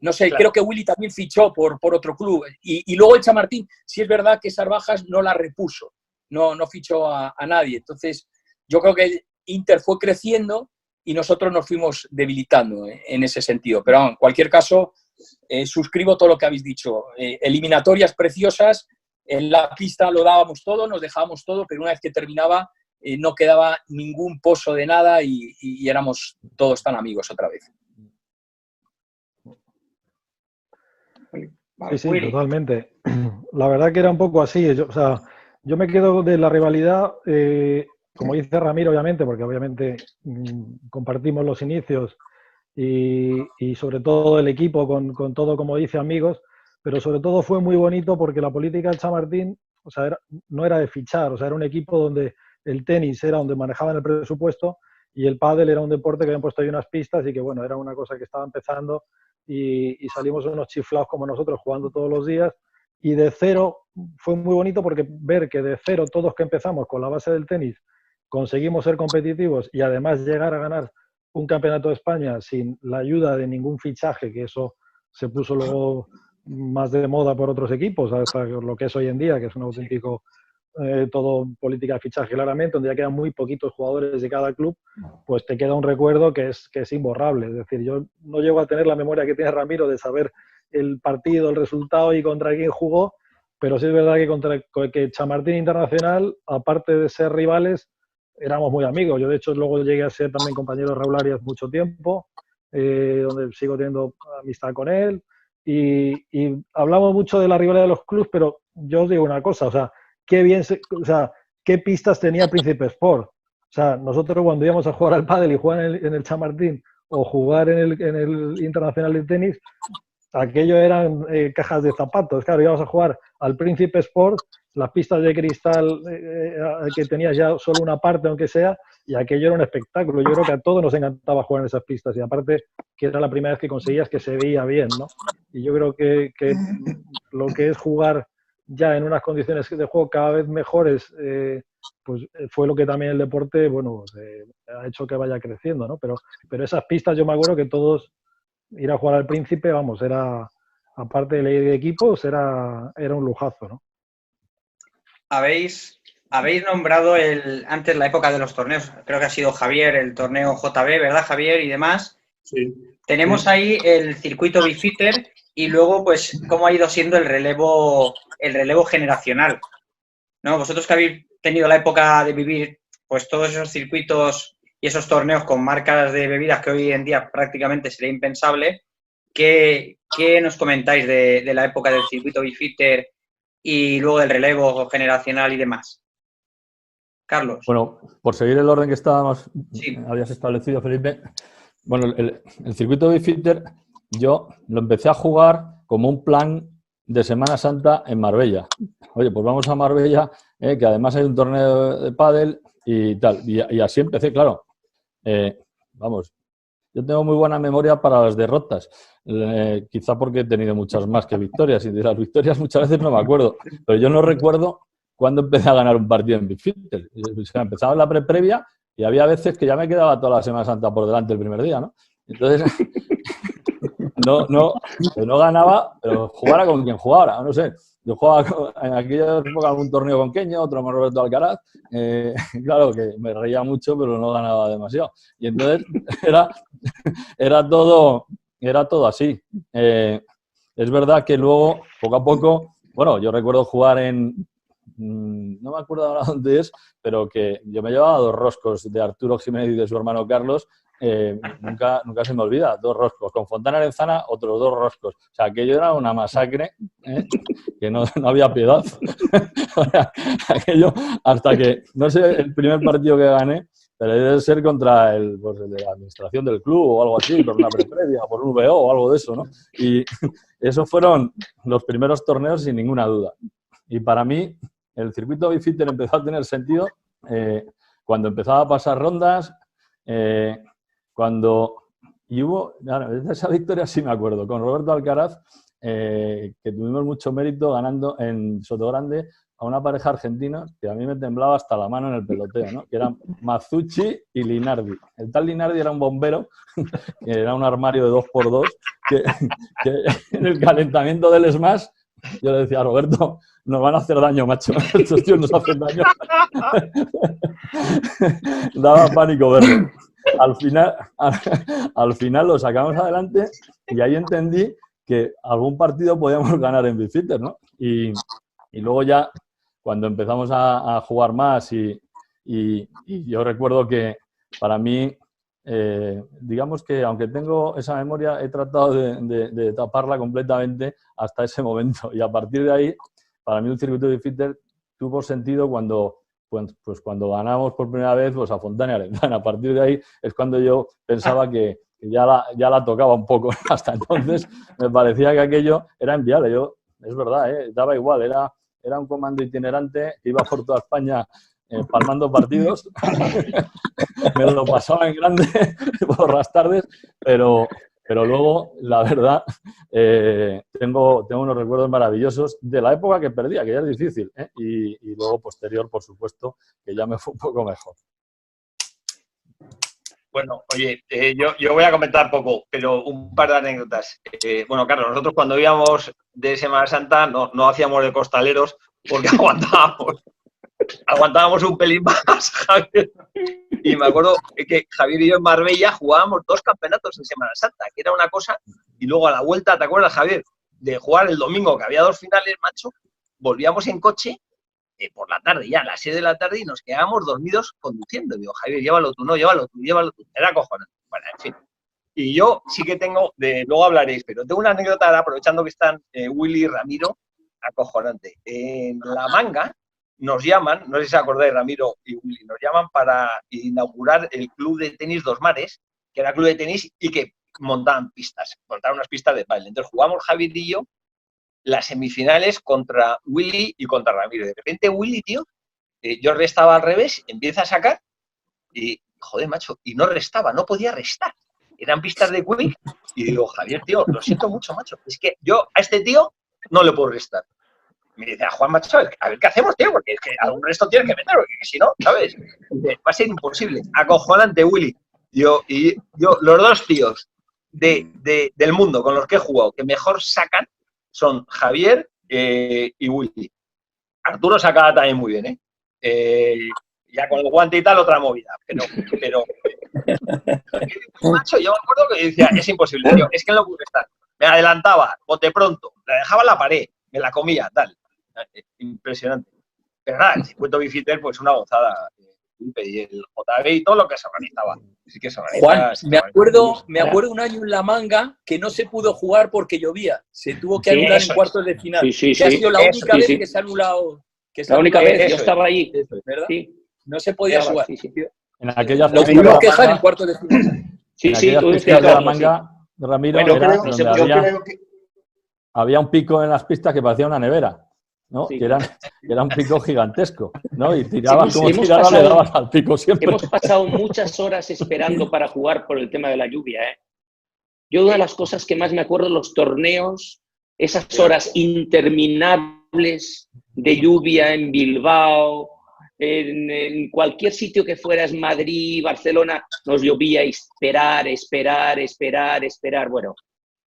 No sé, claro. Creo que Willy también fichó por otro club. Y luego el Chamartín, sí es verdad que esas bajas no las repuso, no fichó a nadie. Entonces, yo creo que el Inter fue creciendo y nosotros nos fuimos debilitando en ese sentido. Pero en cualquier caso, suscribo todo lo que habéis dicho. Eliminatorias preciosas, en la pista lo dábamos todo, nos dejábamos todo, pero una vez que terminaba no quedaba ningún pozo de nada y éramos todos tan amigos otra vez. Sí, totalmente. La verdad que era un poco así. Yo me quedo de la rivalidad, como dice Ramiro, obviamente, porque obviamente compartimos los inicios y sobre todo el equipo con todo, como dice, amigos, pero sobre todo fue muy bonito porque la política del Chamartín, no era de fichar, era un equipo donde el tenis era donde manejaban el presupuesto y el pádel era un deporte que habían puesto ahí unas pistas y que, bueno, era una cosa que estaba empezando y salimos unos chiflados como nosotros jugando todos los días y de cero fue muy bonito porque ver que de cero todos que empezamos con la base del tenis conseguimos ser competitivos y además llegar a ganar un campeonato de España sin la ayuda de ningún fichaje, que eso se puso luego más de moda por otros equipos, hasta lo que es hoy en día, que es un auténtico todo política de fichaje claramente, donde ya quedan muy poquitos jugadores de cada club, pues te queda un recuerdo que es imborrable. Es decir, yo no llego a tener la memoria que tiene Ramiro de saber el partido, el resultado y contra quién jugó, pero sí es verdad que Chamartín Internacional, aparte de ser rivales, éramos muy amigos. Yo, de hecho, luego llegué a ser también compañero de Raúl Arias mucho tiempo, donde sigo teniendo amistad con él, y hablamos mucho de la rivalidad de los clubes, pero yo os digo una cosa, ¿qué pistas tenía Príncipe Sport? Nosotros cuando íbamos a jugar al pádel y jugar en el Chamartín o jugar en el Internacional de Tenis, aquello eran cajas de zapatos. Claro, íbamos a jugar al Príncipe Sport, las pistas de cristal que tenías ya solo una parte, aunque sea, y aquello era un espectáculo. Yo creo que a todos nos encantaba jugar en esas pistas, y aparte que era la primera vez que conseguías que se veía bien, ¿no? Y yo creo que lo que es jugar ya en unas condiciones de juego cada vez mejores, pues fue lo que también el deporte, bueno, ha hecho que vaya creciendo, ¿no? Pero esas pistas yo me acuerdo que todos ir a jugar al Príncipe, vamos, era aparte de ley de equipos, era un lujazo, ¿no? Habéis nombrado antes la época de los torneos, creo que ha sido Javier, el torneo JB, ¿verdad, Javier? Y demás. Sí. Tenemos ahí el circuito Bifitter y luego, pues, cómo ha ido siendo el relevo generacional, ¿no? Vosotros que habéis tenido la época de vivir, pues, todos esos circuitos y esos torneos con marcas de bebidas que hoy en día prácticamente sería impensable, ¿qué nos comentáis de la época del circuito Bifitter y luego del relevo generacional y demás? Carlos. Bueno, por seguir el orden que sí. Habías establecido, Felipe. Bueno, el circuito Bifitter yo lo empecé a jugar como un plan de Semana Santa en Marbella. Oye, pues vamos a Marbella, que además hay un torneo de pádel y tal. Y así empecé, claro. Vamos, yo tengo muy buena memoria para las derrotas. Quizá porque he tenido muchas más que victorias. Y de las victorias muchas veces no me acuerdo. Pero yo no recuerdo cuándo empecé a ganar un partido en Bifitter. O sea, empezaba en la previa y había veces que ya me quedaba toda la Semana Santa por delante el primer día, ¿no? Entonces, no ganaba, pero jugara con quien jugara, no sé. Yo jugaba en aquella época algún torneo con Queño, otro con Roberto Alcaraz. Claro que me reía mucho, pero no ganaba demasiado. Y entonces era todo así. Es verdad que luego, poco a poco, bueno, yo recuerdo jugar no me acuerdo ahora dónde es, pero que yo me llevaba 2 roscos de Arturo Jiménez y de su hermano Carlos. Nunca se me olvida, 2 roscos. Con Fontana Arenzana, otros 2 roscos. O sea, aquello era una masacre, que no había piedad. Aquello, hasta que, no sé, el primer partido que gané, pero debe ser contra el de la administración del club o algo así, por una previa, por un VO o algo de eso, ¿no? Y esos fueron los primeros torneos sin ninguna duda. Y para mí, el circuito Bifitter empezó a tener sentido cuando empezaba a pasar rondas, y hubo, de esa victoria sí me acuerdo, con Roberto Alcaraz, que tuvimos mucho mérito ganando en Sotogrande a una pareja argentina que a mí me temblaba hasta la mano en el peloteo, ¿no? Que eran Mazzucchi y Linardi. El tal Linardi era un bombero, que era un armario de 2x2, que en el calentamiento del smash yo le decía a Roberto, nos van a hacer daño, macho. Estos tíos nos hacen daño. Daba pánico verlo. Al final lo sacamos adelante y ahí entendí que algún partido podíamos ganar en Bifitter, ¿no? Y luego ya, cuando empezamos a jugar más y yo recuerdo que para mí, digamos que aunque tengo esa memoria, he tratado de taparla completamente hasta ese momento. Y a partir de ahí, para mí el circuito de Bifitter tuvo sentido cuando ganamos por primera vez pues a Fontana y Arenzana. A partir de ahí es cuando yo pensaba que ya la tocaba un poco. Hasta entonces me parecía que aquello era inviable. Es verdad, daba igual, era un comando itinerante que iba por toda España palmando partidos. Me lo pasaba en grande por las tardes, pero luego, la verdad, tengo unos recuerdos maravillosos de la época que perdía, que ya es difícil, y luego posterior, por supuesto, que ya me fue un poco mejor. Bueno, oye, yo voy a comentar poco, pero un par de anécdotas. Bueno, Carlos, nosotros cuando íbamos de Semana Santa no hacíamos de costaleros porque aguantábamos un pelín más, Javier. Y me acuerdo que Javier y yo en Marbella jugábamos 2 campeonatos en Semana Santa, que era una cosa, y luego a la vuelta, ¿te acuerdas, Javier? De jugar el domingo, que había 2 finales, macho, volvíamos en coche por la tarde, ya a las 6 de la tarde, y nos quedábamos dormidos conduciendo. Digo, Javier, llévalo tú, llévalo tú. Era cojonante. Bueno, en fin. Y yo sí que tengo, luego hablaréis, pero tengo una anécdota, aprovechando que están Willy y Ramiro, acojonante. En La Manga nos llaman, no sé si os acordáis, Ramiro y Willy, nos llaman para inaugurar el club de tenis Dos Mares, que era club de tenis y que montaban unas pistas de pádel. Entonces jugamos Javier y yo las semifinales contra Willy y contra Ramiro. De repente Willy, tío, yo restaba al revés, empieza a sacar y, joder, macho, y no restaba, no podía restar. Eran pistas de quick y digo, Javier, tío, lo siento mucho, macho. Es que yo a este tío no le puedo restar. Me dice, Juan, macho, a ver qué hacemos, tío, porque es que algún resto tienes que meter, porque si no, ¿sabes? Va a ser imposible. Acojonante, Willy. Yo, los 2 tíos del mundo con los que he jugado que mejor sacan son Javier y Willy. Arturo sacaba también muy bien, ya con el guante y tal, otra movida. Pero macho, yo me acuerdo que decía, es imposible, tío, es que no pude estar. Me adelantaba, bote pronto, la dejaba en la pared, me la comía, tal. Impresionante. Pero nada, el circuito Bifitter, pues una gozada. Y el JB y todo lo que se organizaba. Así que se organiza, Juan, me acuerdo un año en La Manga que no se pudo jugar porque llovía. Se tuvo que anular en cuartos de final. Sí. Ha sido la única vez que se ha anulado. La única vez, yo estaba allí. ¿Verdad? Sí. No se podía jugar. En aquellas Lo pudimos quejar en cuartos de final. Sí, de La Manga, Ramiro, había un pico en las pistas que parecía una nevera, ¿no? Sí. Que era un pico gigantesco, ¿no? Y tirabas le dabas al pico siempre. Hemos pasado muchas horas esperando para jugar por el tema de la lluvia, Yo una de las cosas que más me acuerdo de los torneos, esas horas interminables de lluvia en Bilbao, en cualquier sitio que fueras, Madrid, Barcelona, nos llovía, esperar. Bueno,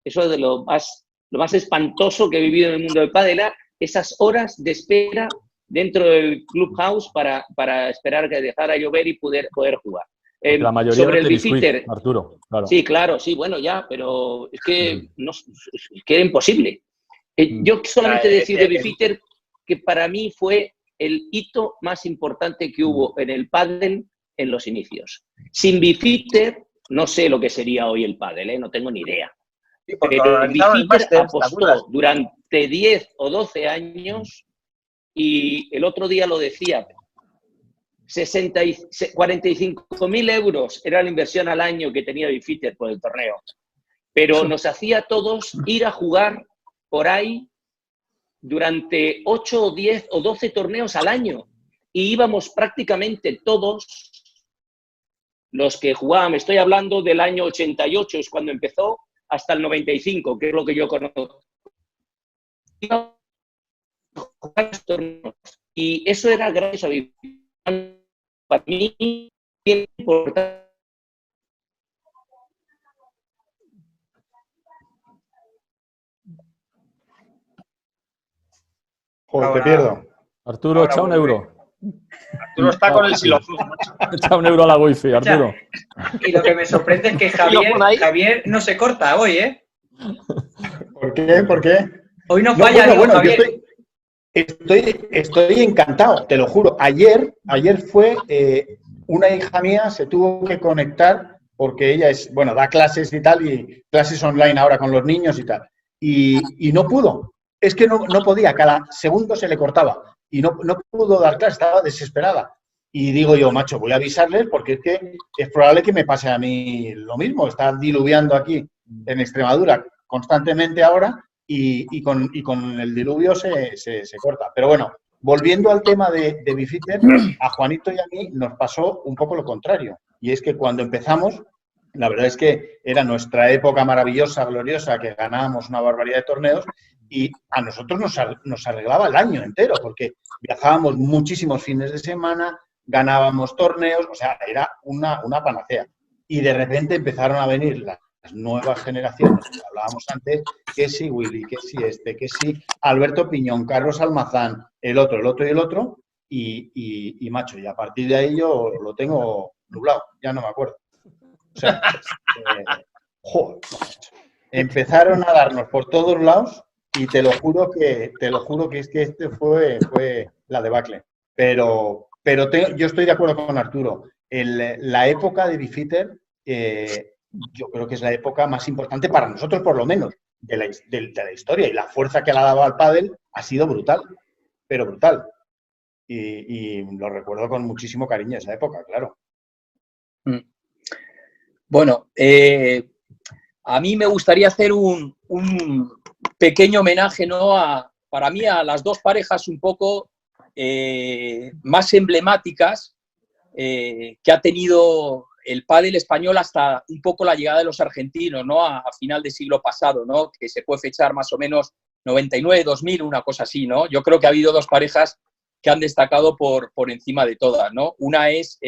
eso es de lo más espantoso que he vivido en el mundo del pádel, esas horas de espera dentro del clubhouse para esperar que dejara llover y poder jugar. La mayoría sobre el Bifitter, Arturo, claro. Sí, claro, sí, bueno, ya, pero es que, es que era imposible. Yo solamente decir de Bifitter que para mí fue el hito más importante que hubo en el pádel en los inicios. Sin Bifitter, no sé lo que sería hoy el pádel, no tengo ni idea. Sí, pero Bifitter apostó durante 10 o 12 años y el otro día lo decía, 45.000 euros era la inversión al año que tenía Bifitter por el torneo, pero nos hacía a todos ir a jugar por ahí durante 8 o 10 o 12 torneos al año y íbamos prácticamente todos los que jugábamos. Estoy hablando del año 88, es cuando empezó, hasta el 95, que es lo que yo conozco. Y eso era gracias a Bifitter. Para mí, es importante. Joder, te pierdo. Arturo, echa un euro. Arturo está con el xilofón. Echa un euro a la wifi, Arturo. Y lo que me sorprende es que Javier no se corta hoy, ¿Por qué? ¿Por qué? Hoy no falla, bueno, Javier. Estoy encantado, te lo juro. Ayer fue una hija mía, se tuvo que conectar porque ella da clases y tal, y clases online ahora con los niños y tal. Y no pudo. Es que no podía, cada segundo se le cortaba. Y no pudo dar clases, estaba desesperada. Y digo yo, macho, voy a avisarles porque es que es probable que me pase a mí lo mismo. Está diluviando aquí en Extremadura constantemente ahora. Y con el diluvio se corta. Pero bueno, volviendo al tema de Bifitter, a Juanito y a mí nos pasó un poco lo contrario. Y es que cuando empezamos, la verdad es que era nuestra época maravillosa, gloriosa, que ganábamos una barbaridad de torneos y a nosotros nos arreglaba el año entero porque viajábamos muchísimos fines de semana, ganábamos torneos, o sea, era una panacea. Y de repente empezaron a venir las nuevas generaciones, que hablábamos antes, que sí Willy, que sí que sí Alberto Piñón, Carlos Almazán, el otro y el otro, y macho, y a partir de ahí yo lo tengo nublado, ya no me acuerdo. O sea, joder, empezaron a darnos por todos lados y te lo juro que es que este fue la debacle. Pero yo estoy de acuerdo con Arturo. La época de Bifitter yo creo que es la época más importante para nosotros, por lo menos, de la historia. Y la fuerza que le ha dado al pádel ha sido brutal, pero brutal. Y lo recuerdo con muchísimo cariño esa época, claro. Bueno, a mí me gustaría hacer un pequeño homenaje, ¿no? Para mí, a las dos parejas un poco más emblemáticas que ha tenido el pádel español hasta un poco la llegada de los argentinos, ¿no? A final del siglo pasado, ¿no? Que se puede fechar más o menos 99, 2000, una cosa así, ¿no? Yo creo que ha habido dos parejas que han destacado por encima de todas, ¿no? Una es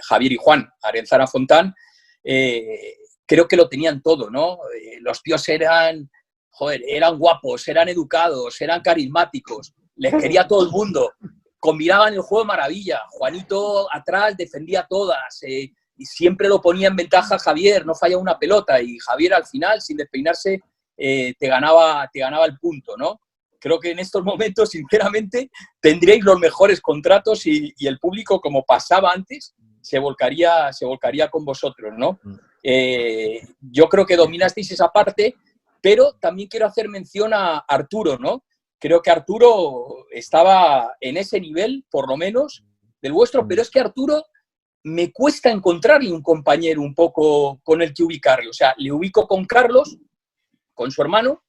Javier y Juan, Arenzana Fontán. Creo que lo tenían todo, ¿no? Los tíos eran joder, eran guapos, eran educados, eran carismáticos, les quería todo el mundo, combinaban el juego de maravilla. Juanito atrás defendía todas, y siempre lo ponía en ventaja Javier, no fallaba una pelota, y Javier al final, sin despeinarse, te ganaba el punto, ¿no? Creo que en estos momentos, sinceramente, tendríais los mejores contratos y el público, como pasaba antes, se volcaría con vosotros, ¿no? Yo creo que dominasteis esa parte, pero también quiero hacer mención a Arturo, ¿no? Creo que Arturo estaba en ese nivel, por lo menos, del vuestro, pero es que Arturo me cuesta encontrarle un compañero un poco con el que ubicarle. O sea, le ubico con Carlos, con su hermano,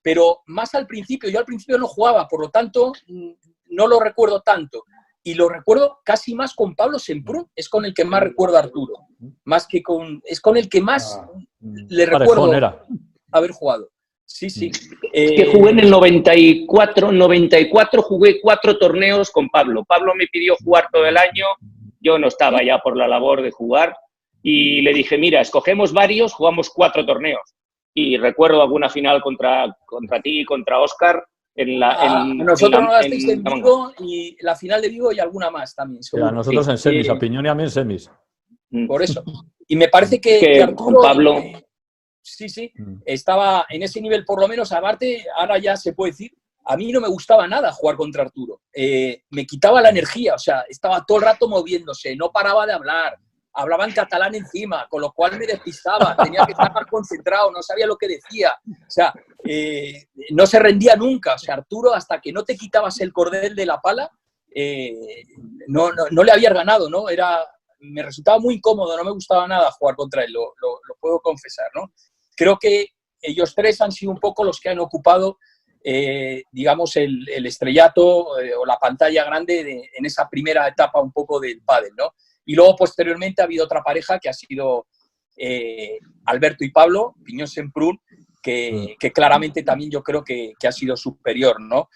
pero más al principio. Yo al principio no jugaba, por lo tanto, no lo recuerdo tanto. Y lo recuerdo casi más con Pablo Semprún, es con el que más recuerdo a Arturo. Más que con... Es con el que más le recuerdo haber jugado. Sí, sí. Es que jugué en el 94 jugué 4 torneos con Pablo. Pablo me pidió jugar todo el año, yo no estaba ya por la labor de jugar, y le dije, mira, escogemos varios, jugamos 4 torneos. Y recuerdo alguna final contra ti, contra Óscar. Nosotros no gasteis en Vigo, y la final de Vigo y alguna más también. A nosotros en semis, a Piñón y a mí en semis. Por eso. Y me parece que con Arturo, Pablo... Sí, estaba en ese nivel, por lo menos. Aparte, ahora ya se puede decir, a mí no me gustaba nada jugar contra Arturo. Me quitaba la energía, o sea, estaba todo el rato moviéndose, no paraba de hablar, hablaba en catalán encima, con lo cual me despistaba, tenía que estar más concentrado, no sabía lo que decía, o sea, no se rendía nunca. O sea, Arturo, hasta que no te quitabas el cordel de la pala, no le habías ganado, ¿no? Me resultaba muy incómodo, no me gustaba nada jugar contra él, lo puedo confesar, ¿no? Creo que ellos tres han sido un poco los que han ocupado, digamos, el estrellato o la pantalla grande en esa primera etapa un poco del pádel, ¿no? Y luego, posteriormente, ha habido otra pareja que ha sido Alberto y Pablo, Piñón Semprún, que claramente también yo creo que ha sido superior, ¿no?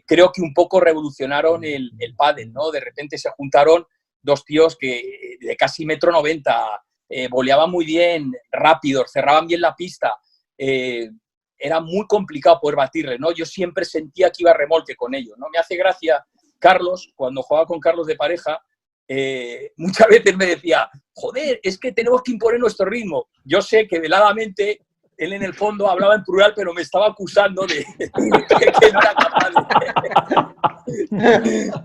Creo que un poco revolucionaron el pádel, ¿no? De repente se juntaron dos tíos que de casi 1,90 m, voleaban muy bien, rápidos, cerraban bien la pista. Era muy complicado poder batirle, ¿no? Yo siempre sentía que iba a remolque con ellos, ¿no? Me hace gracia Carlos, cuando jugaba con Carlos de pareja, muchas veces me decía, joder, es que tenemos que imponer nuestro ritmo. Yo sé que veladamente él en el fondo hablaba en plural, pero me estaba acusando de que no era capaz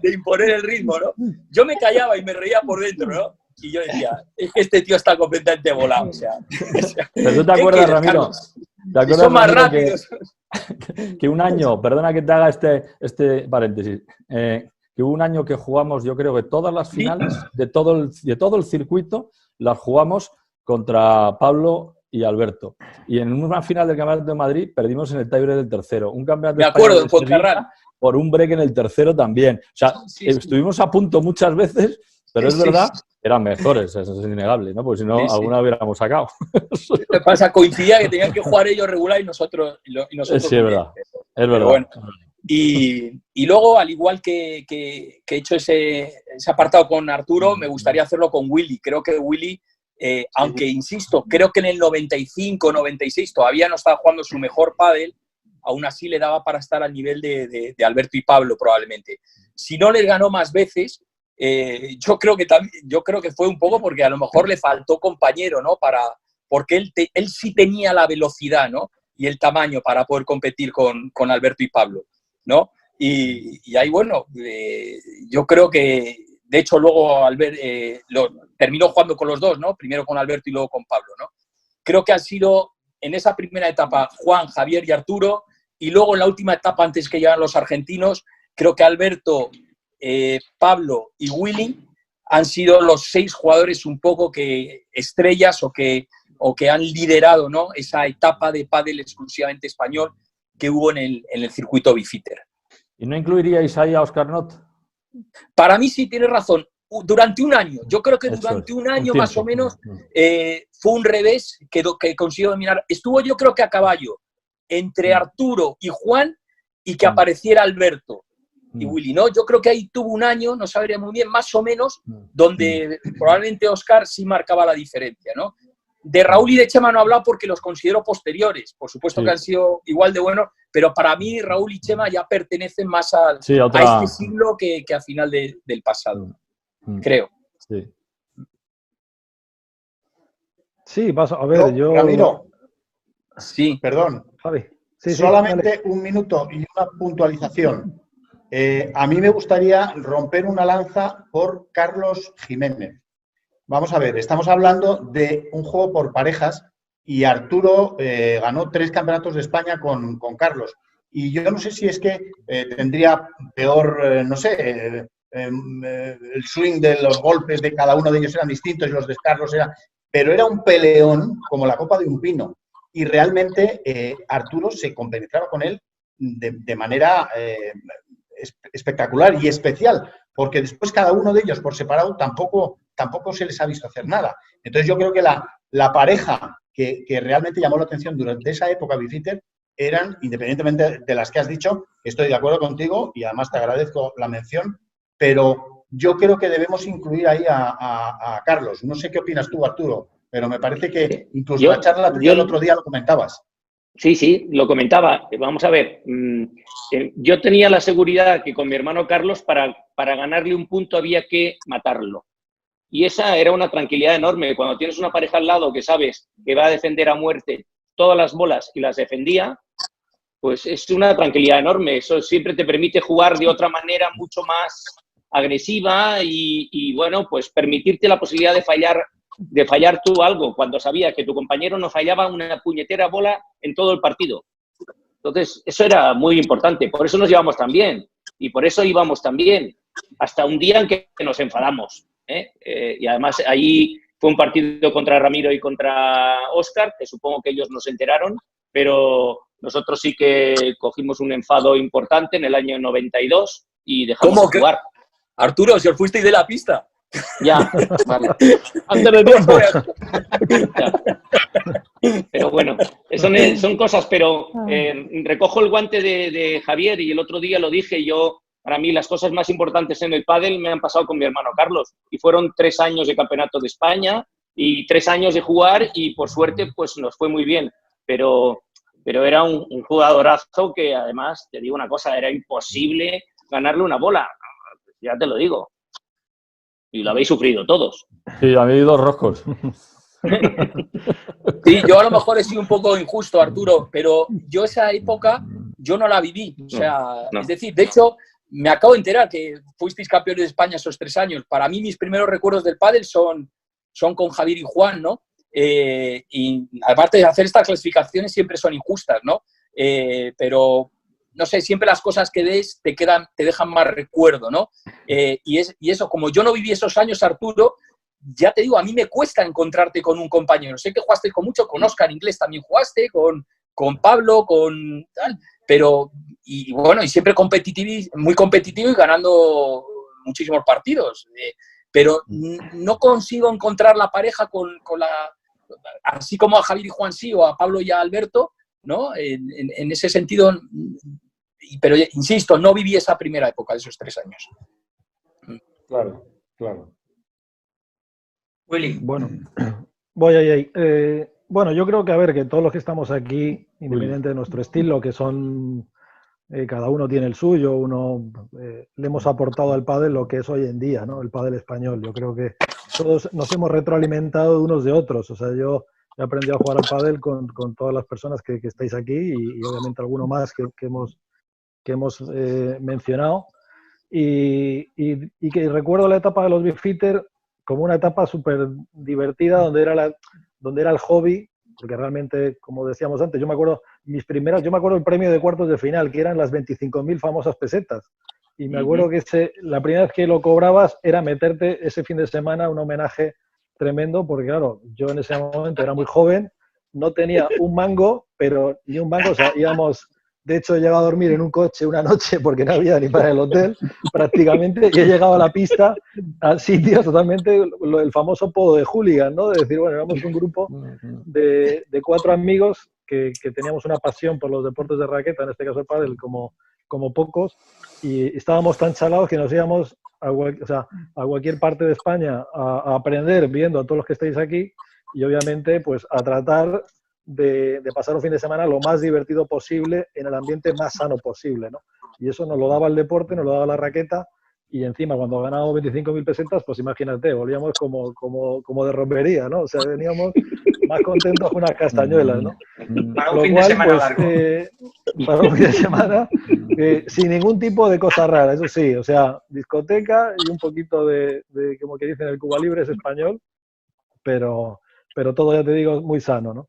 de imponer el ritmo, ¿no? Yo me callaba y me reía por dentro, ¿no? Y yo decía, es que este tío está completamente volado, o sea. Pero tú te acuerdas, Ramiro, ¿te acuerdas, son más rápidos? Que un año, perdona que te haga este paréntesis, que hubo un año que jugamos, yo creo que todas las finales de todo el circuito las jugamos contra Pablo y Alberto. Y en una final del Campeonato de Madrid perdimos en el tiebreak del tercero. Un campeonato de España en Sevilla, por un break en el tercero también. O sea, estuvimos a punto muchas veces, pero es verdad, eran mejores, eso es innegable, ¿no? Porque si no, alguna hubiéramos sacado. Lo que pasa, coincidía que tenían que jugar ellos regular y nosotros sí, es verdad. Es verdad. Bueno, y luego, al igual que he hecho ese apartado con Arturo, me gustaría hacerlo con Willy. Creo que Willy, aunque insisto, creo que en el 95, 96 todavía no estaba jugando su mejor pádel, aún así le daba para estar al nivel de Alberto y Pablo probablemente. Si no les ganó más veces, yo creo que fue un poco porque a lo mejor le faltó compañero, ¿no? Porque él sí tenía la velocidad, ¿no? Y el tamaño para poder competir con Alberto y Pablo, ¿no? Y ahí, bueno, yo creo que, de hecho, luego terminó jugando con los dos, ¿no? Primero con Alberto y luego con Pablo, ¿no? Creo que han sido, en esa primera etapa, Juan, Javier y Arturo, y luego en la última etapa, antes que llegaran los argentinos, creo que Alberto, Pablo y Willy han sido los 6 jugadores un poco que estrellas o que han liderado, ¿no? Esa etapa de pádel exclusivamente español que hubo en el circuito Bifitter. ¿Y no incluiríais ahí a Óscar Not? Para mí sí, tienes razón. Durante un año, yo creo que durante un año más o menos fue un revés que consiguió dominar. Estuvo, yo creo que a caballo entre Arturo y Juan y que apareciera Alberto y Willy, ¿no? Yo creo que ahí tuvo un año, no sabría muy bien, más o menos, donde probablemente Óscar sí marcaba la diferencia, ¿no? De Raúl y de Chema no he hablado porque los considero posteriores. Por supuesto que han sido igual de buenos, pero para mí Raúl y Chema ya pertenecen más a este siglo que al final del pasado, creo. Sí, a ver, yo... Ramiro, sí. Perdón, Javi. solamente un minuto y una puntualización. A mí me gustaría romper una lanza por Carlos Jiménez. Vamos a ver, estamos hablando de un juego por parejas y Arturo ganó 3 campeonatos de España con Carlos. Y yo no sé si es que tendría peor, no sé, el swing de los golpes de cada uno de ellos eran distintos y los de Carlos eran... Pero era un peleón como la copa de un pino. Y realmente Arturo se compenetraba con él de manera espectacular y especial, porque después cada uno de ellos por separado tampoco se les ha visto hacer nada. Entonces yo creo que la pareja que realmente llamó la atención durante esa época, Bifitter, eran, independientemente de las que has dicho, estoy de acuerdo contigo y además te agradezco la mención, pero yo creo que debemos incluir ahí a Carlos. No sé qué opinas tú, Arturo, pero me parece que incluso la charla tuya el otro día lo comentabas. Sí, lo comentaba. Vamos a ver, yo tenía la seguridad que con mi hermano Carlos para ganarle un punto había que matarlo. Y esa era una tranquilidad enorme. Cuando tienes una pareja al lado que sabes que va a defender a muerte todas las bolas y las defendía, pues es una tranquilidad enorme. Eso siempre te permite jugar de otra manera mucho más agresiva y bueno, pues permitirte la posibilidad de fallar tú algo cuando sabía que tu compañero no fallaba una puñetera bola en todo el partido. Entonces, eso era muy importante. Por eso nos llevamos tan bien y por eso íbamos tan bien. Hasta un día en que nos enfadamos. Y además, ahí fue un partido contra Ramiro y contra Óscar, que supongo que ellos no se enteraron, pero nosotros sí que cogimos un enfado importante en el año 92 y dejamos de jugar. Arturo, si os fuisteis de la pista. Ya, vale. Antes de tiempo. Pero bueno, son cosas, pero recojo el guante de Javier y el otro día lo dije, para mí las cosas más importantes en el pádel me han pasado con mi hermano Carlos y fueron 3 años de campeonato de España y 3 años de jugar y por suerte pues nos fue muy bien, pero era un jugadorazo que además, te digo una cosa, era imposible ganarle una bola, ya te lo digo. Y lo habéis sufrido todos. Sí, habéis 2 roscos. Sí, yo a lo mejor he sido un poco injusto, Arturo, pero yo esa época, yo no la viví. O sea, es decir, de hecho, me acabo de enterar que fuisteis campeones de España esos 3 años. Para mí, mis primeros recuerdos del pádel son con Javier y Juan, ¿no? Y aparte de hacer estas clasificaciones siempre son injustas, ¿no? Pero... no sé, siempre las cosas que des te dejan más recuerdo, ¿no? Y eso, como yo no viví esos años, Arturo, ya te digo, a mí me cuesta encontrarte con un compañero. Sé que jugaste con Óscar Inglés también jugaste, con Pablo, con tal, pero, y bueno, y siempre muy competitivo y ganando muchísimos partidos. Pero no consigo encontrar la pareja con así como a Javier y Juan sí, o a Pablo y a Alberto, ¿no? En ese sentido... Pero, insisto, no viví esa primera época de esos 3 años. Claro. Willy. Bueno, voy ahí. Bueno, yo creo que, a ver, que todos los que estamos aquí, independientemente de nuestro estilo, que son, cada uno tiene el suyo, le hemos aportado al pádel lo que es hoy en día, ¿no? El pádel español. Yo creo que todos nos hemos retroalimentado de unos de otros. O sea, yo he aprendido a jugar al pádel con todas las personas que estáis aquí y obviamente alguno más que hemos mencionado y que recuerdo la etapa de los Bifitter como una etapa súper divertida donde era el hobby, porque realmente, como decíamos antes, yo me acuerdo el premio de cuartos de final, que eran las 25.000 famosas pesetas, y me acuerdo que la primera vez que lo cobrabas era meterte ese fin de semana un homenaje tremendo, porque claro, yo en ese momento era muy joven, no tenía un mango, pero ni un mango, o sea, íbamos... De hecho, he llegado a dormir en un coche una noche porque no había ni para el hotel, prácticamente, y he llegado a la pista a sitios totalmente, el famoso podo de hooligan, ¿no? De decir, bueno, éramos un grupo de 4 amigos que teníamos una pasión por los deportes de raqueta, en este caso el pádel, como pocos, y estábamos tan chalados que nos íbamos a cualquier parte de España a aprender viendo a todos los que estáis aquí, y obviamente pues a tratar de pasar un fin de semana lo más divertido posible en el ambiente más sano posible, ¿no? Y eso nos lo daba el deporte, nos lo daba la raqueta, y encima cuando ganábamos 25.000 pesetas, pues imagínate, volvíamos como de romería, ¿no? O sea, veníamos más contentos que unas castañuelas, ¿no? Para un fin de semana largo. Para un fin de semana, sin ningún tipo de cosa rara, eso sí, o sea, discoteca y un poquito de como que dicen, el Cuba Libre es español, pero todo, ya te digo, muy sano, ¿no?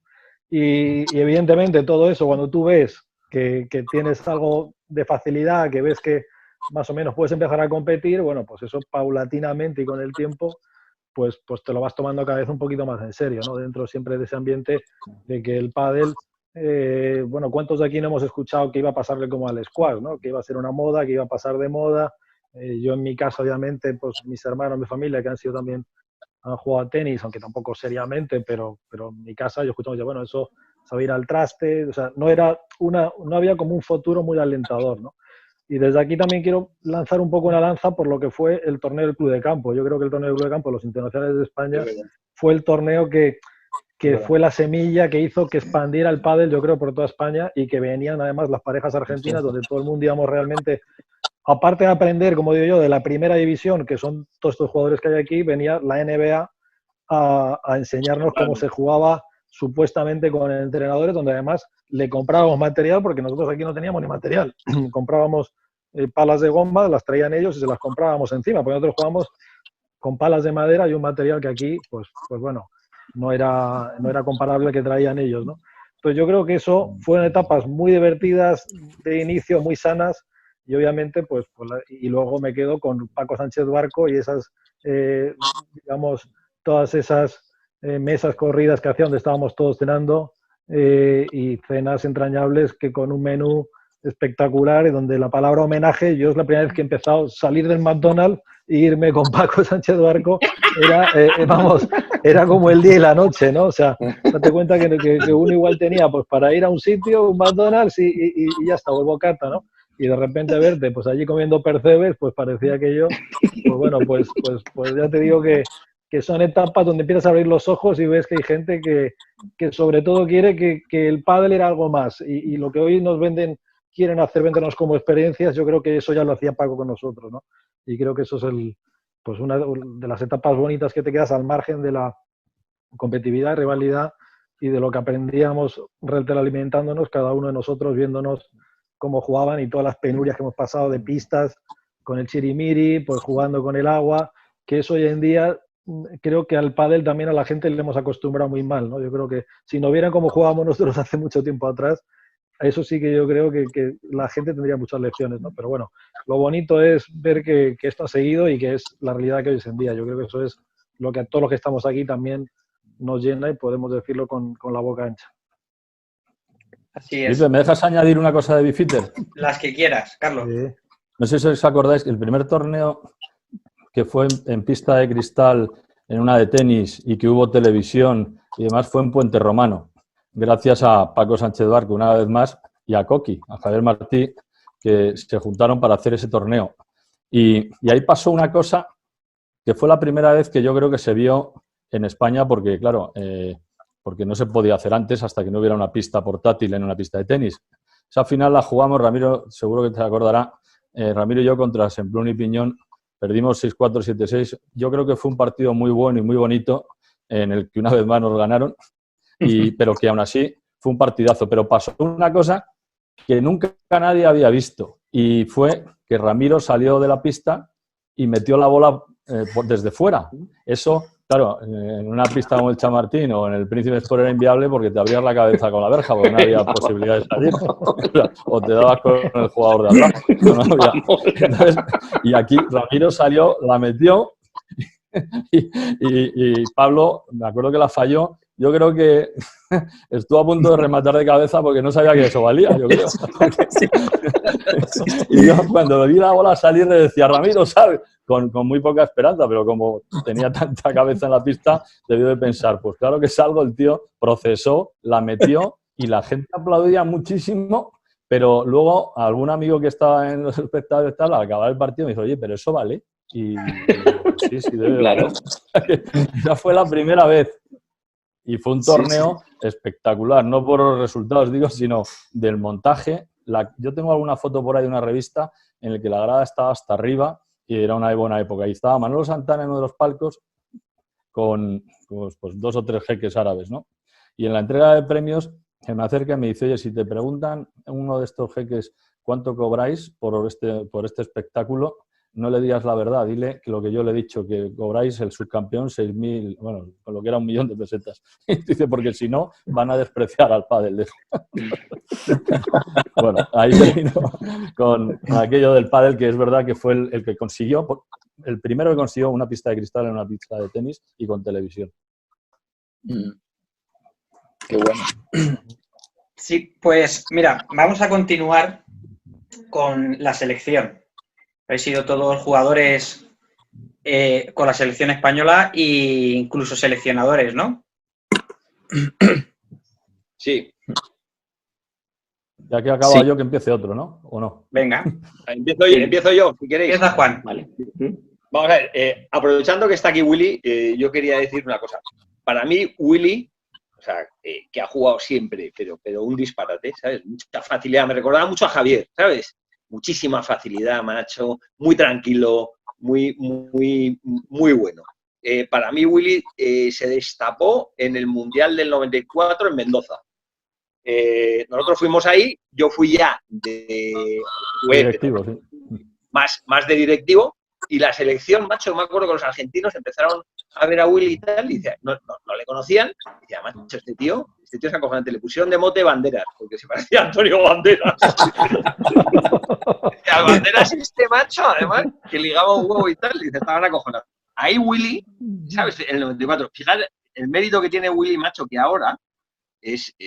Y evidentemente todo eso, cuando tú ves que tienes algo de facilidad, que ves que más o menos puedes empezar a competir, bueno, pues eso paulatinamente y con el tiempo, pues te lo vas tomando cada vez un poquito más en serio, ¿no? Dentro siempre de ese ambiente de que el pádel, bueno, ¿cuántos de aquí no hemos escuchado que iba a pasarle como al squash, ¿no? Que iba a ser una moda, que iba a pasar de moda. Yo en mi caso, obviamente, pues mis hermanos, mi familia, que han sido también, han jugado a tenis, aunque tampoco seriamente, pero en mi casa yo escuchaba, bueno, eso sabe ir al traste, o sea, no había como un futuro muy alentador, ¿no? Y desde aquí también quiero lanzar un poco una lanza por lo que fue el torneo del Club de Campo. Yo creo que el torneo del Club de Campo, los internacionales de España, fue el torneo que fue la semilla que hizo que expandiera el pádel, yo creo, por toda España, y que venían además las parejas argentinas, donde todo el mundo íbamos realmente, aparte de aprender, como digo yo, de la primera división, que son todos estos jugadores que hay aquí, venía la NBA a enseñarnos cómo se jugaba supuestamente con entrenadores, donde además le comprábamos material, porque nosotros aquí no teníamos ni material. Comprábamos palas de goma, las traían ellos y se las comprábamos encima, porque nosotros jugábamos con palas de madera y un material que aquí, pues bueno, no era comparable al que traían ellos, ¿no? Entonces yo creo que eso fueron etapas muy divertidas de inicio, muy sanas, y obviamente, pues y luego me quedo con Paco Sánchez Barco y esas, digamos, todas esas mesas corridas que hacía donde estábamos todos cenando, y cenas entrañables que con un menú espectacular, y donde la palabra homenaje, yo es la primera vez que he empezado a salir del McDonald's e irme con Paco Sánchez Barco, era como el día y la noche, ¿no? O sea, date cuenta que uno igual tenía pues para ir a un sitio, un McDonald's y ya está, o el bocata, ¿no? Y de repente verte pues allí comiendo percebes, pues parecía que yo, pues bueno, pues ya te digo que son etapas donde empiezas a abrir los ojos y ves que hay gente que sobre todo quiere que el pádel era algo más, y lo que hoy nos quieren hacer vendernos como experiencias, yo creo que eso ya lo hacía Paco con nosotros, ¿no? Y creo que eso es pues una de las etapas bonitas que te quedas al margen de la competitividad, rivalidad y de lo que aprendíamos alimentándonos cada uno de nosotros, viéndonos cómo jugaban y todas las penurias que hemos pasado de pistas con el chirimiri, pues jugando con el agua, que eso hoy en día creo que al pádel también a la gente le hemos acostumbrado muy mal, ¿no? Yo creo que si no vieran cómo jugábamos nosotros hace mucho tiempo atrás, eso sí que yo creo que la gente tendría muchas lecciones, ¿no? Pero bueno, lo bonito es ver que esto ha seguido y que es la realidad que hoy es en día. Yo creo que eso es lo que a todos los que estamos aquí también nos llena y podemos decirlo con la boca ancha. Así es. ¿Me dejas añadir una cosa de Bifitter? Las que quieras, Carlos. Sí. No sé si os acordáis que el primer torneo que fue en pista de cristal, en una de tenis, y que hubo televisión y demás, fue en Puente Romano, gracias a Paco Sánchez Barco una vez más y a Coqui, a Javier Martí, que se juntaron para hacer ese torneo. Y ahí pasó una cosa que fue la primera vez que yo creo que se vio en España, porque claro, porque no se podía hacer antes hasta que no hubiera una pista portátil en una pista de tenis. Esa final la jugamos, Ramiro, seguro que te acordará, Ramiro y yo contra Semplún y Piñón, perdimos 6-4, 7-6. Yo creo que fue un partido muy bueno y muy bonito, en el que una vez más nos ganaron, pero que aún así fue un partidazo. Pero pasó una cosa que nunca nadie había visto, y fue que Ramiro salió de la pista y metió la bola desde fuera. Eso, claro, en una pista como el Chamartín o en el Príncipe Sport era inviable, porque te abrías la cabeza con la verja, porque no había posibilidad de salir, o te dabas con el jugador de al lado. No había. Entonces, y aquí Ramiro salió, la metió, y Pablo, me acuerdo que la falló. Yo creo que estuvo a punto de rematar de cabeza porque no sabía que eso valía, yo creo. Y yo cuando vi la bola salir le decía, Ramiro, ¿sabes? Con muy poca esperanza, pero como tenía tanta cabeza en la pista, debió de pensar, pues claro que salgo, el tío procesó, la metió y la gente aplaudía muchísimo, pero luego algún amigo que estaba en los espectadores al acabar el partido me dijo, oye, pero eso vale. Y sí, debe. Claro. Esa fue la primera vez. Y fue un torneo espectacular, no por los resultados, digo, sino del montaje. Yo tengo alguna foto por ahí de una revista en la que la grada estaba hasta arriba y era una buena época. Y estaba Manolo Santana en uno de los palcos con pues 2 o 3 jeques árabes, ¿no? Y en la entrega de premios se me acerca y me dice, oye, si te preguntan uno de estos jeques cuánto cobráis por este espectáculo, no le digas la verdad, dile que lo que yo le he dicho, que cobráis el subcampeón 6.000, bueno, con lo que era 1.000.000 de pesetas. Dice, porque si no, van a despreciar al pádel. Bueno, ahí termino con aquello del pádel, que es verdad que fue el que consiguió, el primero que consiguió una pista de cristal en una pista de tenis y con televisión. Qué bueno. Sí, pues mira, vamos a continuar con la selección. Habéis sido todos jugadores con la selección española e incluso seleccionadores, ¿no? Sí. Ya que acaba yo, que empiece otro, ¿no? ¿O no? Venga. Empiezo yo, si queréis. Empieza Juan. Vale. Vamos a ver, aprovechando que está aquí Willy, yo quería decir una cosa. Para mí, Willy, o sea, que ha jugado siempre, pero un disparate, ¿sabes? Mucha facilidad. Me recordaba mucho a Javier, ¿sabes? Muchísima facilidad, macho, muy tranquilo, muy bueno. Para mí, Willy se destapó en el Mundial del 94 en Mendoza. Nosotros fuimos ahí, yo fui ya de directivo, sí. Más de directivo, y la selección, macho, me acuerdo que los argentinos empezaron a ver a Willy y tal, y no le conocían, y decía, macho, este tío es acojonante, le pusieron de mote Banderas, porque se parecía a Antonio Banderas. Al Banderas este macho, además, que ligaba un huevo y tal, y se estaban acojonados. Ahí Willy, ¿sabes? En el 94, fíjate el mérito que tiene Willy, macho, que ahora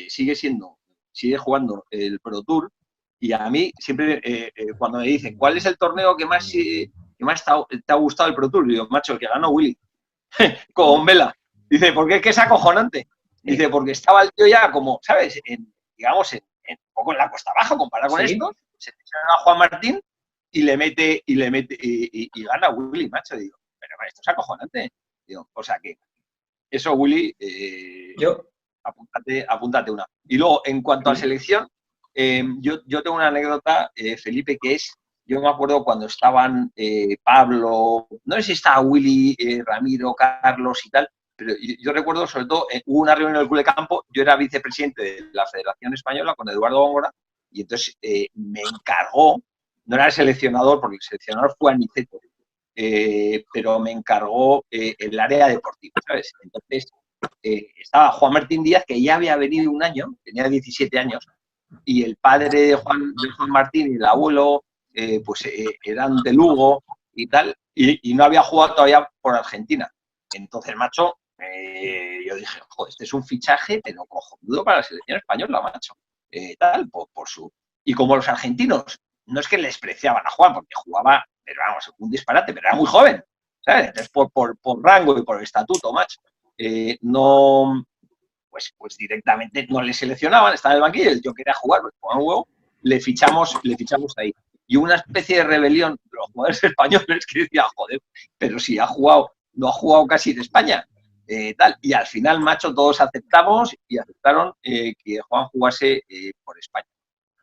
sigue jugando el Pro Tour, y a mí siempre, cuando me dicen, ¿cuál es el torneo que más te ha gustado el Pro Tour? Digo, macho, el que ganó Willy, con Vela. Dice, porque es que es acojonante. Dice, porque estaba el tío ya como, ¿sabes? Digamos, un poco en la cuesta abajo, comparado con esto, se le a Juan Martín y le mete y gana Willy, macho. Digo, pero esto es acojonante. Digo, o sea que eso, Willy, apúntate una. Y luego, en cuanto a selección, yo tengo una anécdota, Felipe, que es, yo me acuerdo cuando estaban Pablo, no sé si estaba Willy, Ramiro, Carlos y tal, pero yo recuerdo, sobre todo, hubo una reunión en el Club de Campo, yo era vicepresidente de la Federación Española con Eduardo Góngora, y entonces me encargó, no era el seleccionador, porque el seleccionador fue Aniceto, pero me encargó el área deportiva, ¿sabes? Entonces, estaba Juan Martín Díaz, que ya había venido un año, tenía 17 años, y el padre de Juan Martín y el abuelo, eran de Lugo y tal, y no había jugado todavía por Argentina. Entonces, macho, yo dije, joder, este es un fichaje, pero cojonudo para la selección española, macho. Por su... Y como los argentinos, no es que le despreciaban a Juan, porque jugaba, pero vamos, un disparate, pero era muy joven, ¿sabes? Entonces, por rango y por el estatuto, macho, pues directamente no le seleccionaban, estaba en el banquillo, yo quería jugar, pues con un huevo, le fichamos ahí. Y una especie de rebelión de los jugadores españoles que decía, joder, pero si no ha jugado casi de España, tal. Y al final, macho, todos aceptamos y aceptaron que Juan jugase por España.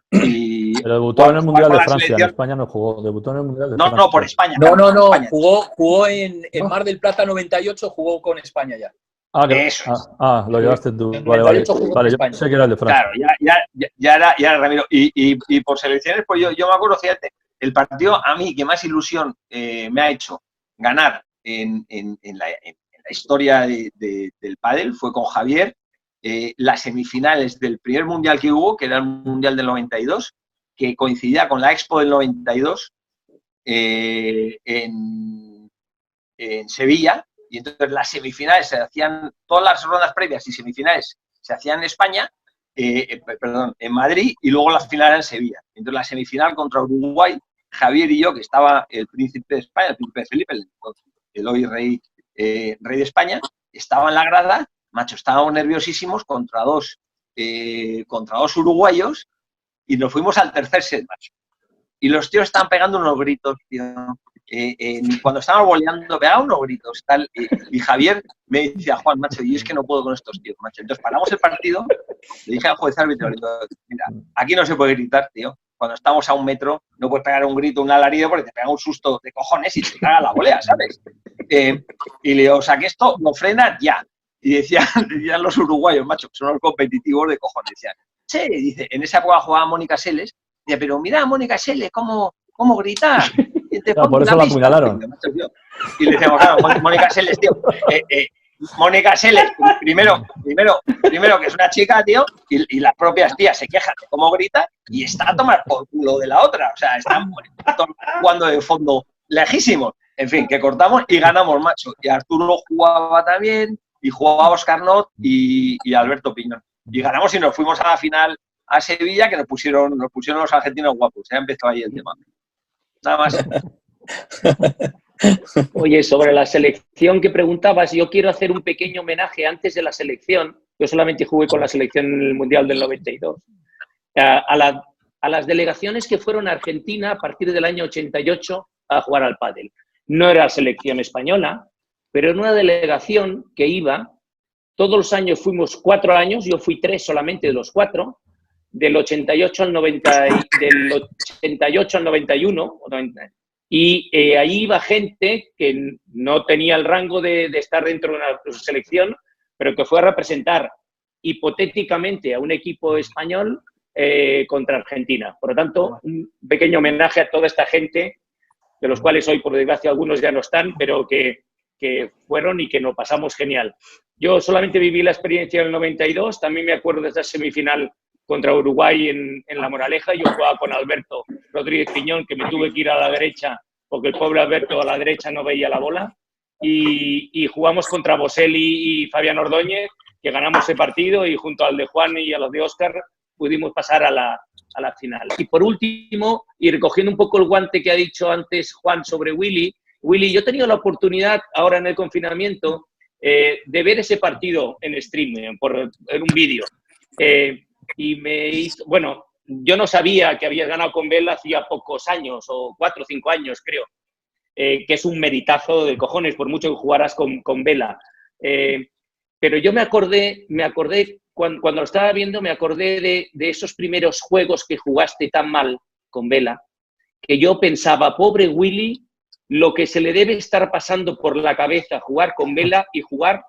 Pero debutó en el Mundial de Francia, en España no jugó, debutó en el Mundial de Francia. No, por España. No, España. Jugó en Mar del Plata 98, jugó con España ya. Lo llevaste tú. Vale, yo pensé que era el de Francia. Claro, ya era Ramiro. Y por selecciones, pues yo me acuerdo, fíjate, el partido a mí que más ilusión me ha hecho ganar en la historia del pádel fue con Javier, las semifinales del primer mundial que hubo, que era el mundial del 92, que coincidía con la Expo del 92 en Sevilla. Y entonces las semifinales se hacían, todas las rondas previas y semifinales se hacían en España, en Madrid, y luego la final en Sevilla. Entonces la semifinal contra Uruguay, Javier y yo, que estaba el príncipe de España, el príncipe Felipe, el hoy rey de España, estaba en la grada, macho, estábamos nerviosísimos contra dos uruguayos, y nos fuimos al tercer set, macho. Y los tíos estaban pegando unos gritos, tío. cuando estábamos boleando, pegaba unos gritos, tal, y Javier me decía, Juan, macho, yo es que no puedo con estos tíos, macho. Entonces paramos el partido, le dije al juez árbitro, mira, aquí no se puede gritar, tío. Cuando estamos a 1 metro, no puedes pegar un grito, un alarido, porque te pega un susto de cojones y te caga la volea, ¿sabes? Y le digo, o sea, que esto lo frena ya. Y decían los uruguayos, macho, que son los competitivos de cojones, decían, che, dice, en esa época jugaba Mónica Seles, dice, pero mira, Mónica Seles, ¿cómo grita? Claro, por eso la apuñalaron. Y le decimos, claro, Mónica Seles, tío. Mónica Seles, primero que es una chica, tío, y las propias tías se quejan de cómo grita y está a tomar por culo de la otra. O sea, están jugando de fondo lejísimos. En fin, que cortamos y ganamos, macho. Y Arturo jugaba también, y jugaba Oscar Not y Alberto Piñón. Y ganamos y nos fuimos a la final a Sevilla, que nos pusieron los argentinos guapos. Ya empezó ahí el tema. Nada más. Oye, sobre la selección que preguntabas, yo quiero hacer un pequeño homenaje antes de la selección. Yo solamente jugué con la selección en el Mundial del 92. A las delegaciones que fueron a Argentina a partir del año 88 a jugar al pádel. No era selección española, pero era una delegación que iba, todos los años fuimos 4 años, yo fui 3 solamente de los 4, del 88 al 91, y ahí iba gente que no tenía el rango de estar dentro de una selección, pero que fue a representar hipotéticamente a un equipo español contra Argentina. Por lo tanto, un pequeño homenaje a toda esta gente, de los cuales hoy, por desgracia, algunos ya no están, pero que fueron y que nos pasamos genial. Yo solamente viví la experiencia en el 92, también me acuerdo de esa semifinal contra Uruguay en La Moraleja. Yo jugaba con Alberto Rodríguez Piñón, que me tuve que ir a la derecha porque el pobre Alberto a la derecha no veía la bola. Y jugamos contra Boselli y Fabián Ordóñez, que ganamos ese partido, y junto al de Juan y a los de Óscar pudimos pasar a la final. Y por último, y recogiendo un poco el guante que ha dicho antes Juan sobre Willy, yo he tenido la oportunidad ahora en el confinamiento de ver ese partido en streaming, en un vídeo. Y me hizo, bueno, yo no sabía que habías ganado con Vela hacía pocos años, o 4 o 5 años, creo, que es un meritazo de cojones, por mucho que jugaras con Vela. Pero yo me acordé cuando lo estaba viendo, me acordé de esos primeros juegos que jugaste tan mal con Vela, que yo pensaba, pobre Willy, lo que se le debe estar pasando por la cabeza jugar con Vela y jugar,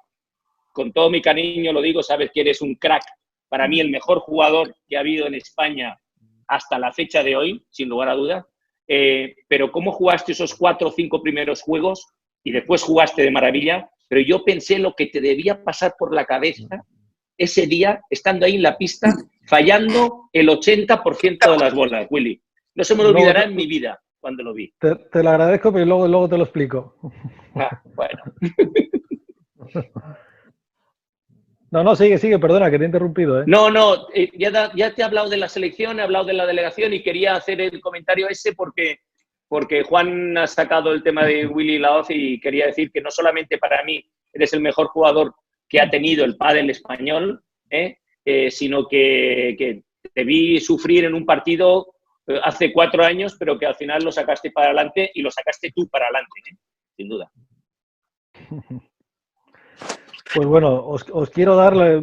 con todo mi cariño lo digo, sabes que eres un crack, para mí el mejor jugador que ha habido en España hasta la fecha de hoy, sin lugar a dudas. Pero cómo jugaste esos 4 o 5 primeros juegos y después jugaste de maravilla, pero yo pensé lo que te debía pasar por la cabeza ese día, estando ahí en la pista, fallando el 80% de las bolas, Willy. No se me lo olvidará en mi vida cuando lo vi. Te lo agradezco, pero luego te lo explico. Bueno. No, sigue, perdona, que te he interrumpido. No, ya te he hablado de la selección, he hablado de la delegación y quería hacer el comentario ese porque Juan ha sacado el tema de Willy Laoz y quería decir que no solamente para mí eres el mejor jugador que ha tenido el pádel español, sino que te vi sufrir en un partido hace 4 años, pero que al final lo sacaste para adelante y lo sacaste tú para adelante, sin duda. Pues bueno, os quiero darle,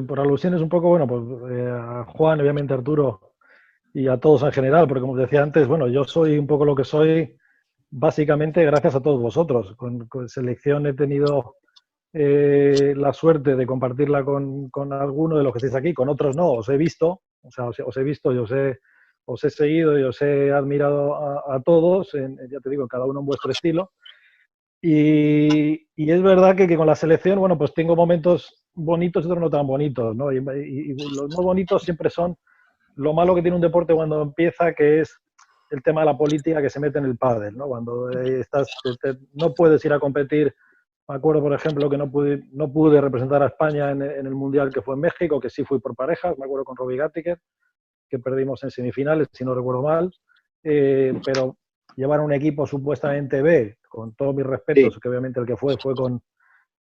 por alusiones un poco, bueno, pues a Juan, obviamente a Arturo y a todos en general, porque como os decía antes, bueno, yo soy un poco lo que soy básicamente gracias a todos vosotros. Con selección he tenido la suerte de compartirla con alguno de los que estáis aquí, con otros no, os he visto, o sea, os he visto y os he seguido y os he admirado a todos, ya te digo, cada uno en vuestro estilo. Y es verdad que con la selección, bueno, pues tengo momentos bonitos y otros no tan bonitos, ¿no? Y los no bonitos siempre son lo malo que tiene un deporte cuando empieza, que es el tema de la política que se mete en el pádel, ¿no? Cuando no puedes ir a competir. Me acuerdo, por ejemplo, que no pude representar a España en el Mundial que fue en México, que sí fui por parejas, me acuerdo con Robbie Gattiker, que perdimos en semifinales, si no recuerdo mal, pero llevar un equipo supuestamente B, con todos mis respetos, sí, que obviamente el que fue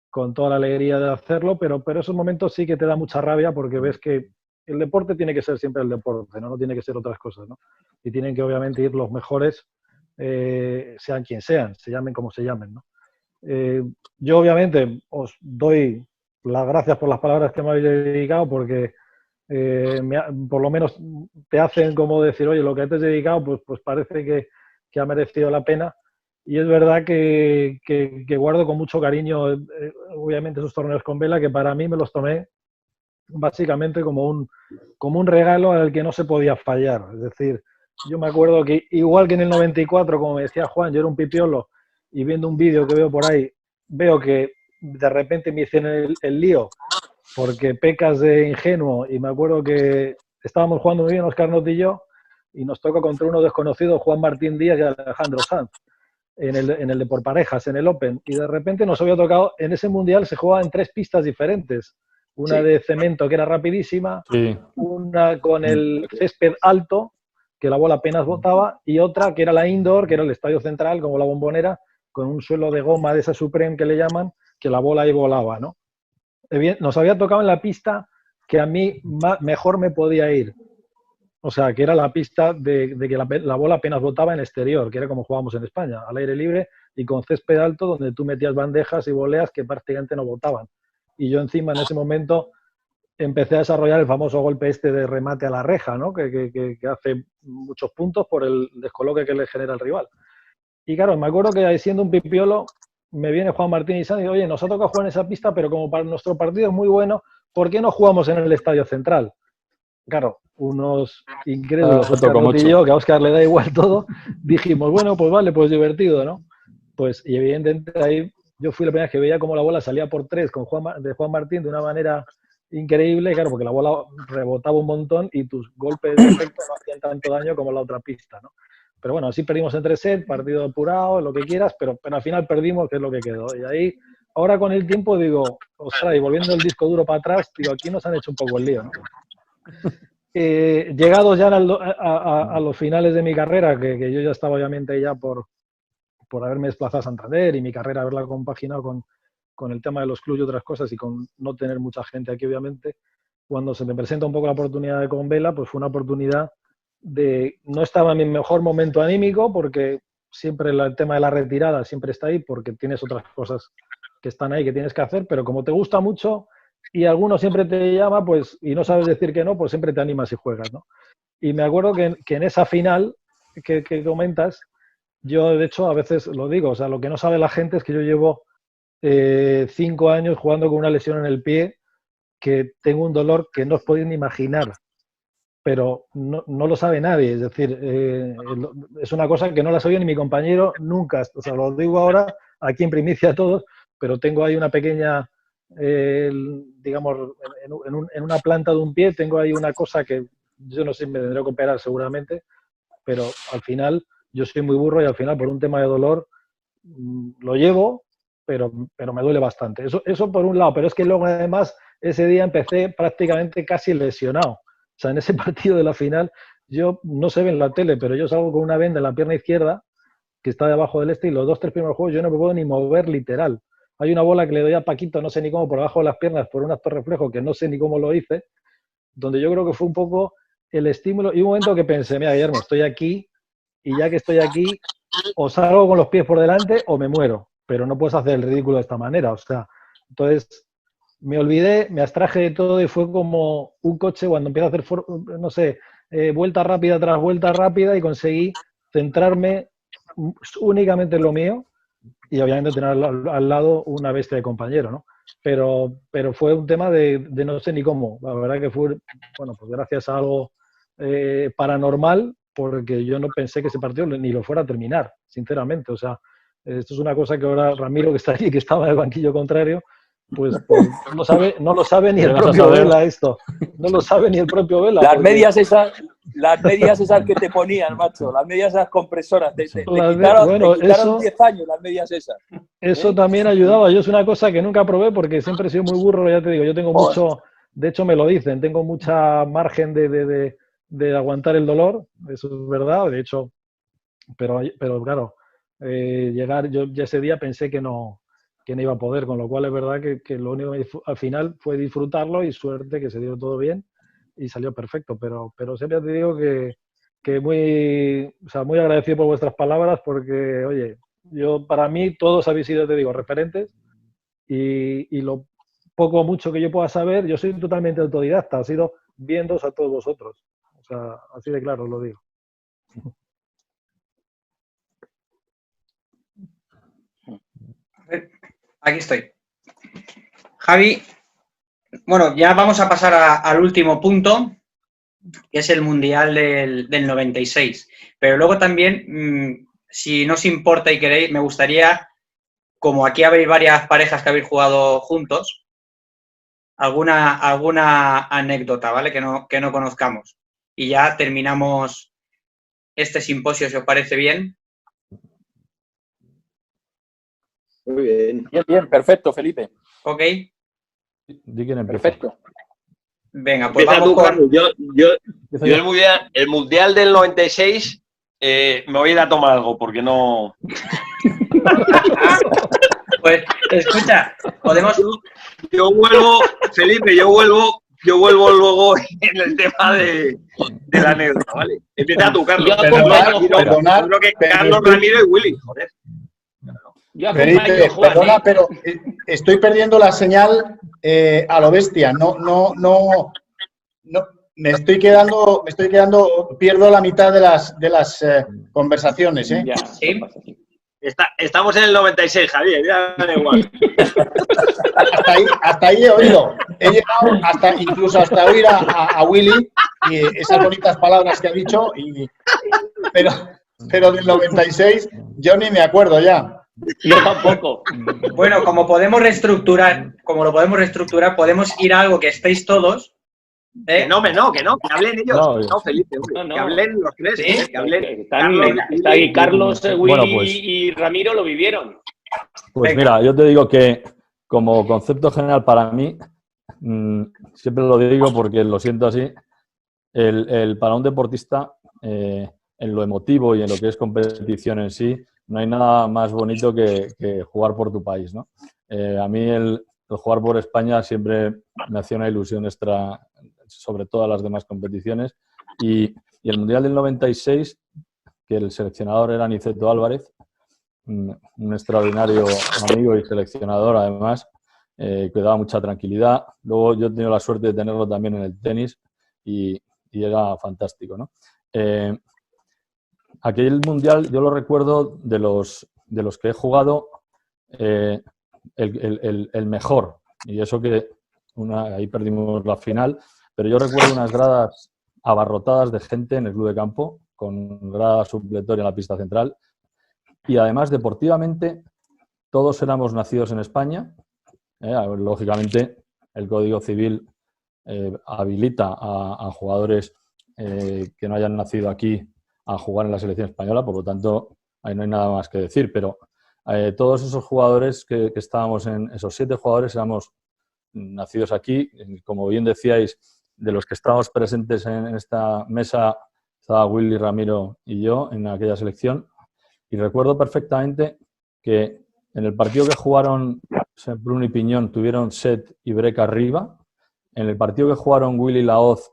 con toda la alegría de hacerlo, pero esos momentos sí que te da mucha rabia porque ves que el deporte tiene que ser siempre el deporte, ¿no? No tiene que ser otras cosas, ¿no? Y tienen que obviamente ir los mejores sean quien sean, se llamen como se llamen, ¿no? Yo obviamente os doy las gracias por las palabras que me habéis dedicado, porque por lo menos te hacen como decir, oye, lo que te has dedicado, pues parece que ha merecido la pena. Y es verdad que guardo con mucho cariño, obviamente, esos torneos con vela, que para mí me los tomé básicamente como un regalo al que no se podía fallar. Es decir, yo me acuerdo que igual que en el 94, como me decía Juan, yo era un pipiolo y viendo un vídeo que veo por ahí, veo que de repente me hicieron el lío porque pecas de ingenuo, y me acuerdo que estábamos jugando muy bien Oscar Not y yo, y nos toca contra uno desconocido, Juan Martín Díaz y Alejandro Sanz, en el de por parejas, en el Open, y de repente nos había tocado, en ese mundial se jugaba en 3 pistas diferentes, una de cemento que era rapidísima, una con el césped alto, que la bola apenas botaba, y otra que era la indoor, que era el estadio central, como la Bombonera, con un suelo de goma de esa Supreme que le llaman, que la bola ahí volaba, ¿no? Nos había tocado en la pista que a mí mejor me podía ir. O sea, que era la pista de que la bola apenas botaba en exterior, que era como jugábamos en España, al aire libre y con césped alto, donde tú metías bandejas y voleas que prácticamente no botaban. Y yo encima en ese momento empecé a desarrollar el famoso golpe este de remate a la reja, ¿no? que hace muchos puntos por el descoloque que le genera el rival. Y claro, me acuerdo que siendo un pipiolo, me viene Juan Martín y Sanz y dice, oye, nos ha tocado jugar en esa pista, pero como para nuestro partido es muy bueno, ¿por qué no jugamos en el estadio central? Claro, unos incrédulos, Oscar y yo, que a Oscar le da igual todo, dijimos, bueno, pues vale, pues divertido, ¿no? Pues, y evidentemente ahí yo fui la primera vez que veía cómo la bola salía por 3 de Juan Martín de una manera increíble, claro, porque la bola rebotaba un montón y tus golpes de efecto no hacían tanto daño como la otra pista, ¿no? Pero bueno, así perdimos en 3 sets, partido apurado, lo que quieras, pero al final perdimos, que es lo que quedó. Y ahí, ahora con el tiempo digo, ostras, y volviendo el disco duro para atrás, digo, aquí nos han hecho un poco el lío, ¿no? Llegados ya a los finales de mi carrera, que yo ya estaba obviamente ya por haberme desplazado a Santander y mi carrera haberla compaginado con el tema de los clubes y otras cosas y con no tener mucha gente aquí, obviamente, cuando se me presenta un poco la oportunidad de con vela, pues fue una oportunidad no estaba en mi mejor momento anímico, porque siempre el tema de la retirada siempre está ahí, porque tienes otras cosas que están ahí que tienes que hacer, pero como te gusta mucho y alguno siempre te llama, pues, y no sabes decir que no, pues siempre te animas y juegas, ¿no? Y me acuerdo que en esa final que comentas, yo de hecho a veces lo digo, o sea, lo que no sabe la gente es que yo llevo 5 años jugando con una lesión en el pie, que tengo un dolor que no os podéis ni imaginar, pero no lo sabe nadie, es decir, es una cosa que no la sabía ni mi compañero nunca, o sea, lo digo ahora aquí en primicia a todos, pero tengo ahí una pequeña, digamos, en una planta de un pie, tengo ahí una cosa que yo no sé, me tendré que operar seguramente, pero al final yo soy muy burro y al final por un tema de dolor lo llevo, pero me duele bastante. Eso por un lado, pero es que luego además ese día empecé prácticamente casi lesionado. O sea, en ese partido de la final, yo no se ve en la tele, pero yo salgo con una venda en la pierna izquierda que está debajo del y los 2-3 primeros juegos yo no me puedo ni mover literal. Hay una bola que le doy a Paquito, no sé ni cómo, por debajo de las piernas por un acto reflejo que no sé ni cómo lo hice, donde yo creo que fue un poco el estímulo y un momento que pensé, mira, Guillermo, estoy aquí y ya que estoy aquí, o salgo con los pies por delante o me muero, pero no puedes hacer el ridículo de esta manera, o sea, entonces me olvidé, me abstraje de todo y fue como un coche cuando empieza a hacer, no sé, vuelta rápida tras vuelta rápida y conseguí centrarme únicamente en lo mío y obviamente tener al lado una bestia de compañero, ¿no? Pero fue un tema de no sé ni cómo, la verdad que fue, bueno, pues gracias a algo paranormal, porque yo no pensé que ese partido ni lo fuera a terminar, sinceramente, o sea, esto es una cosa que ahora Ramiro, que está aquí, que estaba en el banquillo contrario, pues no lo sabe ni el propio Vela esto. No lo sabe ni el propio Vela. Las medias esas que te ponían, macho, las medias esas compresoras. Te quitaron 10 años las medias esas. Eso también ayudaba. Yo es una cosa que nunca probé porque siempre he sido muy burro, ya te digo, yo tengo mucho, de hecho me lo dicen, tengo mucha margen de aguantar el dolor, eso es verdad, de hecho, pero claro, yo ya ese día pensé que no iba a poder, con lo cual es verdad que lo único que al final fue disfrutarlo y suerte que se dio todo bien y salió perfecto, pero siempre te digo que que muy agradecido por vuestras palabras porque, oye, para mí todos habéis sido, te digo, referentes y lo poco o mucho que yo pueda saber, yo soy totalmente autodidacta, ha sido viéndoos a todos vosotros. O sea, así de claro os lo digo. Aquí estoy. Javi, bueno, ya vamos a pasar al último punto, que es el Mundial del 96. Pero luego también, si no os importa y queréis, me gustaría, como aquí habéis varias parejas que habéis jugado juntos, alguna anécdota, ¿vale? Que no conozcamos. Y ya terminamos este simposio, si os parece bien. Muy bien. Bien, perfecto, Felipe. Ok. Di quién empieza. Perfecto. Venga, pues Empieza vamos tú, con... Carlos. Yo el mundial del 96 me voy a ir a tomar algo porque no... Pues, escucha, podemos... Yo vuelvo, Felipe, yo vuelvo luego en el tema de la anécdota, ¿vale? Empieza tú, Carlos. Perdonad, creo que Carlos, Ramiro y Willy, joder. Felipe, perdona, pero estoy perdiendo la señal a lo bestia. No, me estoy quedando, pierdo la mitad de las conversaciones, ¿eh? Ya, ¿Sí? Estamos en el 96, Javier, ya da igual. Hasta ahí he oído. He llegado incluso hasta oír a Willy y esas bonitas palabras que ha dicho, pero del 96 yo ni me acuerdo ya. Yo tampoco. Bueno, como lo podemos reestructurar, podemos ir a algo que estéis todos. Que hablen ellos. No, Felipe, que hablen los tres. ¿Sí? Que hablen. Está ahí Carlos, Willy Bueno, pues, y Ramiro lo vivieron. Pues mira, yo te digo que como concepto general para mí, siempre lo digo porque lo siento así, para un deportista, en lo emotivo y en lo que es competición en sí, no hay nada más bonito que jugar por tu país, ¿no? A mí el jugar por España siempre me hacía una ilusión extra sobre todas las demás competiciones y el Mundial del 96, que el seleccionador era Niceto Álvarez, un extraordinario amigo y seleccionador además, que daba mucha tranquilidad. Luego yo he tenido la suerte de tenerlo también en el tenis y era fantástico, ¿no? Aquel mundial yo lo recuerdo de los que he jugado el mejor, y eso que ahí perdimos la final, pero yo recuerdo unas gradas abarrotadas de gente en el club de campo, con grada supletoria en la pista central, y además deportivamente todos éramos nacidos en España. Lógicamente el Código Civil habilita a jugadores que no hayan nacido aquí a jugar en la selección española, por lo tanto ahí no hay nada más que decir, pero todos esos jugadores que estábamos esos 7 jugadores éramos nacidos aquí. Como bien decíais, de los que estábamos presentes en esta mesa estaba Willy, Ramiro y yo en aquella selección, y recuerdo perfectamente que en el partido que jugaron Bruno y Piñón tuvieron set y break arriba, en el partido que jugaron Willy Laoz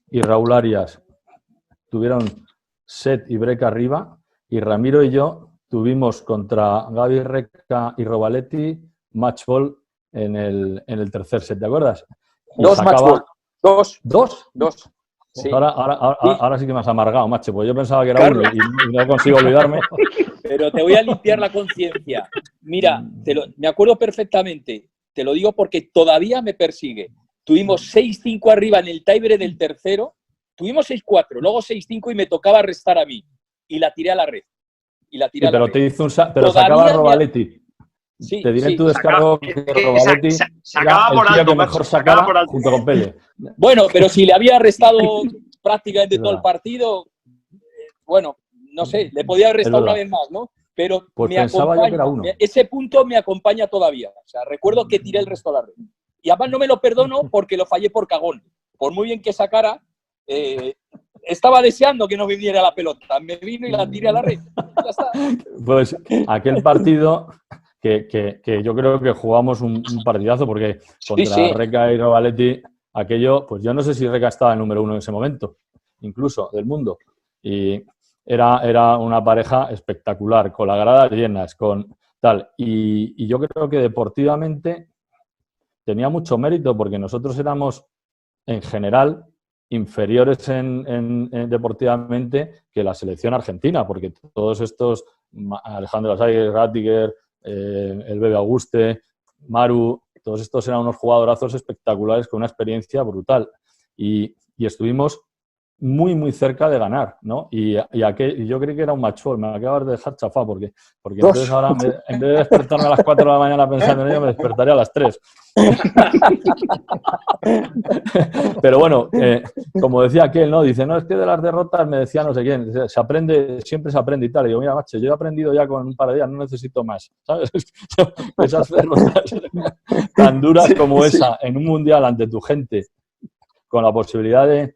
y Raúl Arias tuvieron set y break arriba, y Ramiro y yo tuvimos contra Gaby Reca y Robaletti match ball en el tercer set, ¿te acuerdas? Dos match ball. ¿Dos? Sí. Ahora sí que me has amargado, macho, pues yo pensaba que era uno y no consigo olvidarme. Pero te voy a limpiar la conciencia. Mira, me acuerdo perfectamente, te lo digo porque todavía me persigue. Tuvimos 6-5 arriba en el tiebreak del tercero, tuvimos 6-4, luego 6-5 y me tocaba restar a mí. Y la tiré a la red. Pero te hizo pero sacaba Robaletti. Sí, te diré en tu descargo que Robaletti sacaba era por el tío alto, que mejor sacaba junto con Pele. Bueno, pero si le había restado prácticamente todo el partido, bueno, no sé, le podía haber restado una vez más, ¿no? Pero pues me pensaba yo que era uno. Ese punto me acompaña todavía. O sea, recuerdo que tiré el resto a la red. Y además no me lo perdono porque lo fallé por cagón. Por muy bien que sacara, estaba deseando que no me viniera la pelota. Me vino y la tiré a la red. Ya está. Pues aquel partido que yo creo que jugamos un partidazo, porque contra Reca y Robaletti, aquello, pues yo no sé si Reca estaba el número 1 en ese momento, incluso del mundo. Y era una pareja espectacular, con las gradas llenas, con tal. Y yo creo que deportivamente tenía mucho mérito porque nosotros éramos, en general, inferiores deportivamente que la selección argentina, porque todos estos, Alejandro Sáenz, Rattiger, el Bebe Auguste, Maru, todos estos eran unos jugadorazos espectaculares con una experiencia brutal. Y estuvimos muy, muy cerca de ganar, ¿no? Y yo creí que era un matchball, me acabas de dejar chafado, porque entonces ahora, en vez de despertarme a las 4 de la mañana pensando en ello, me despertaría a las 3. Pero bueno, como decía aquel, ¿no? Dice, no, es que de las derrotas me decía no sé quién, se aprende, siempre se aprende y tal. Y digo, mira, macho, yo he aprendido ya con un par de días, no necesito más, ¿sabes? Esas derrotas tan duras como esa en un mundial ante tu gente, con la posibilidad de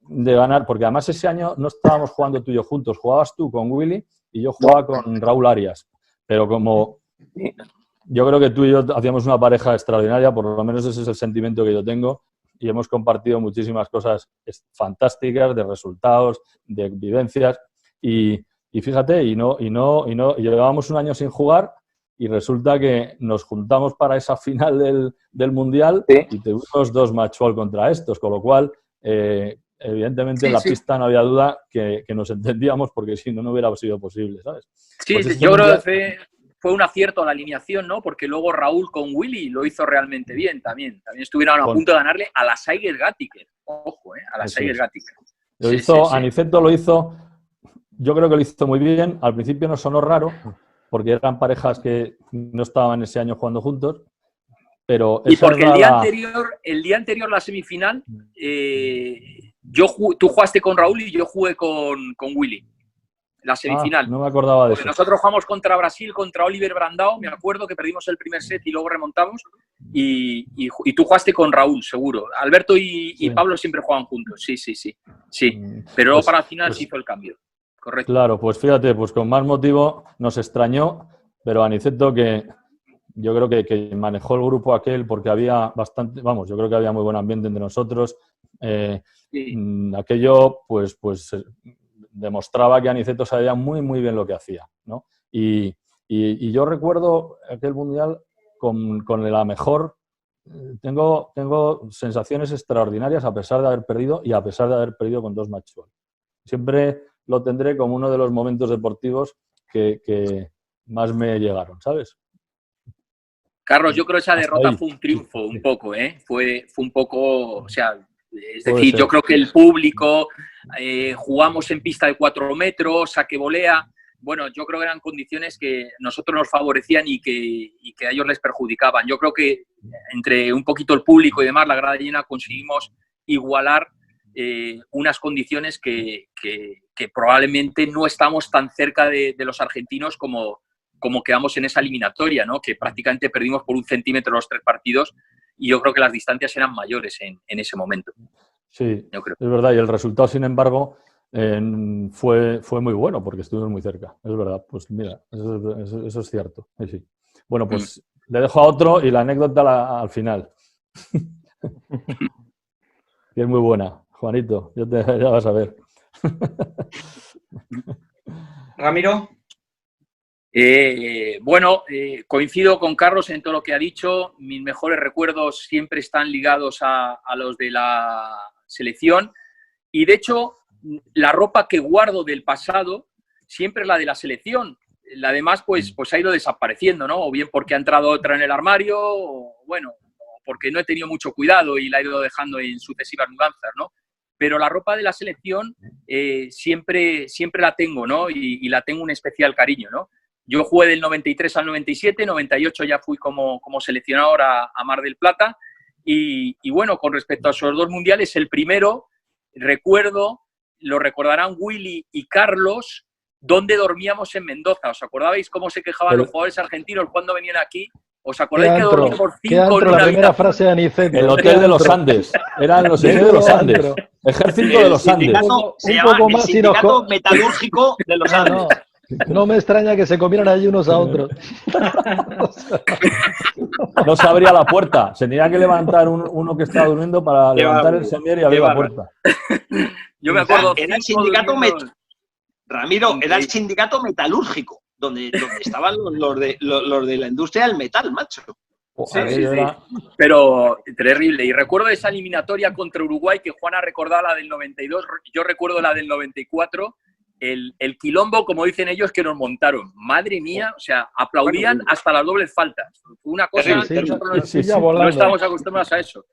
ganar, porque además ese año no estábamos jugando tú y yo juntos, jugabas tú con Willy y yo jugaba con Raúl Arias, pero como yo creo que tú y yo hacíamos una pareja extraordinaria, por lo menos ese es el sentimiento que yo tengo, y hemos compartido muchísimas cosas fantásticas, de resultados, de vivencias, y fíjate, y llevábamos un año sin jugar, y resulta que nos juntamos para esa final del Mundial, ¿sí? Y tuvimos 2 matchball contra estos, con lo cual evidentemente en la pista no había duda que nos entendíamos, porque si no, no hubiera sido posible, ¿sabes? Sí, pues yo creo que fue un acierto a la alineación, ¿no? Porque luego Raúl con Willy lo hizo realmente bien también. También estuvieron a punto de ganarle a la Saiger-Gattiker. Ojo, a la Saiger-Gattiker. Aniceto lo hizo, yo creo que lo hizo muy bien. Al principio nos sonó raro, porque eran parejas que no estaban ese año jugando juntos. Pero y porque el día anterior, la semifinal, tú jugaste con Raúl y yo jugué con Willy. La semifinal. No me acordaba de eso. Nosotros jugamos contra Brasil, contra Oliver Brandao. Me acuerdo que perdimos el primer set y luego remontamos. Y tú jugaste con Raúl, seguro. Alberto y Pablo siempre juegan juntos. Sí. Pero luego para la final se hizo el cambio. Correcto. Claro, pues fíjate, pues con más motivo nos extrañó, pero Aniceto que yo creo que manejó el grupo aquel porque había bastante, yo creo que había muy buen ambiente entre nosotros. Aquello, pues demostraba que Aniceto sabía muy, muy bien lo que hacía, ¿no? Y yo recuerdo aquel mundial con la mejor. Tengo sensaciones extraordinarias a pesar de haber perdido y a pesar de haber perdido con 2 matchball. Siempre lo tendré como uno de los momentos deportivos que más me llegaron, ¿sabes? Carlos, yo creo que esa derrota fue un triunfo, un poco, ¿eh? Fue un poco, o sea, es decir, yo creo que el público, jugamos en pista de 4 metros, saque volea. Bueno, yo creo que eran condiciones que nosotros nos favorecían y que a ellos les perjudicaban. Yo creo que entre un poquito el público y demás, la grada llena, conseguimos igualar unas condiciones que probablemente no estamos tan cerca de los argentinos como quedamos en esa eliminatoria, ¿no? Que prácticamente perdimos por 1 centímetro los 3 partidos y yo creo que las distancias eran mayores en ese momento. Sí, yo creo. Es verdad. Y el resultado, sin embargo, fue muy bueno porque estuvimos muy cerca. Es verdad. Pues mira, eso es cierto. Sí. Bueno, pues le dejo a otro y la anécdota al final. Que es muy buena. Juanito, ya vas a ver. Ramiro. Coincido con Carlos en todo lo que ha dicho. Mis mejores recuerdos siempre están ligados a los de la selección y, de hecho, la ropa que guardo del pasado siempre es la de la selección. La demás, pues ha ido desapareciendo, ¿no? O bien porque ha entrado otra en el armario, o porque no he tenido mucho cuidado y la he ido dejando en sucesivas mudanzas, ¿no? Pero la ropa de la selección siempre la tengo, ¿no? Y la tengo un especial cariño, ¿no? Yo jugué del 93 al 97, 98 ya fui como seleccionador a Mar del Plata y bueno, con respecto a esos 2 mundiales, el primero, lo recordarán Willy y Carlos, dónde dormíamos en Mendoza. ¿Os acordabais cómo se quejaban los jugadores argentinos cuando venían aquí? ¿Os acordáis que dormimos 5 en una la primera frase de Aniceto? El hotel de los Andes. Eran los hoteles de los Andes. Ejército de los Andes. Se llama el sindicato metalúrgico de los Andes. No me extraña que se comieran allí unos a otros. No se abría la puerta. Se tenía que levantar uno que estaba durmiendo para levantar el semier y abrir la puerta. Yo me acuerdo. Era el sindicato Ramiro, era el sindicato metalúrgico, donde estaban los de la industria del metal, macho. Sí. Pero terrible. Y recuerdo esa eliminatoria contra Uruguay, que Juana recordaba la del 92, yo recuerdo la del 94, el quilombo, como dicen ellos, que nos montaron. Madre mía, o sea, aplaudían hasta las dobles faltas. Fue una cosa que nosotros no estamos acostumbrados a eso.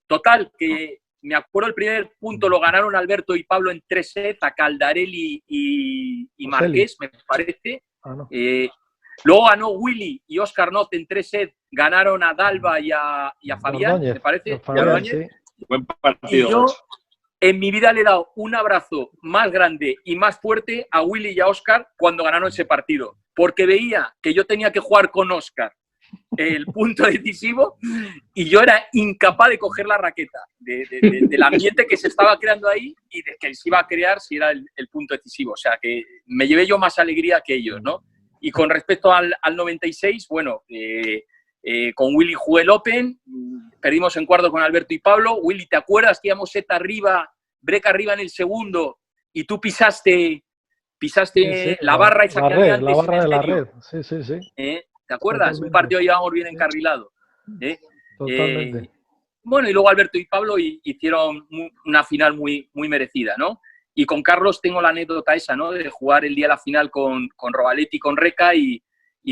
Total, que me acuerdo el primer punto lo ganaron Alberto y Pablo en 3 sets a Caldarelli y Marqués, me parece. Luego ganó Willy y Óscar Noz en 3 sets, ganaron a Dalva y a Fabián, me parece. Sí. Buen partido. Y yo en mi vida le he dado un abrazo más grande y más fuerte a Willy y a Óscar cuando ganaron ese partido, porque veía que yo tenía que jugar con Óscar el punto decisivo y yo era incapaz de coger la raqueta del ambiente que se estaba creando ahí y de que se iba a crear si era el punto decisivo. O sea, que me llevé yo más alegría que ellos, ¿no? Y con respecto al 96, bueno, con Willy jugué el Open, perdimos en cuarto con Alberto y Pablo. Willy, ¿te acuerdas que íbamos set arriba, break arriba en el segundo y tú pisaste la barra esa que había antes? La barra de la red, sí. ¿Te acuerdas? Un partido llevábamos bien encarrilado. Totalmente. Bueno, y luego Alberto y Pablo hicieron una final muy, muy merecida, ¿no? Y con Carlos tengo la anécdota esa, ¿no? De jugar el día de la final con Robaletti y con Reca y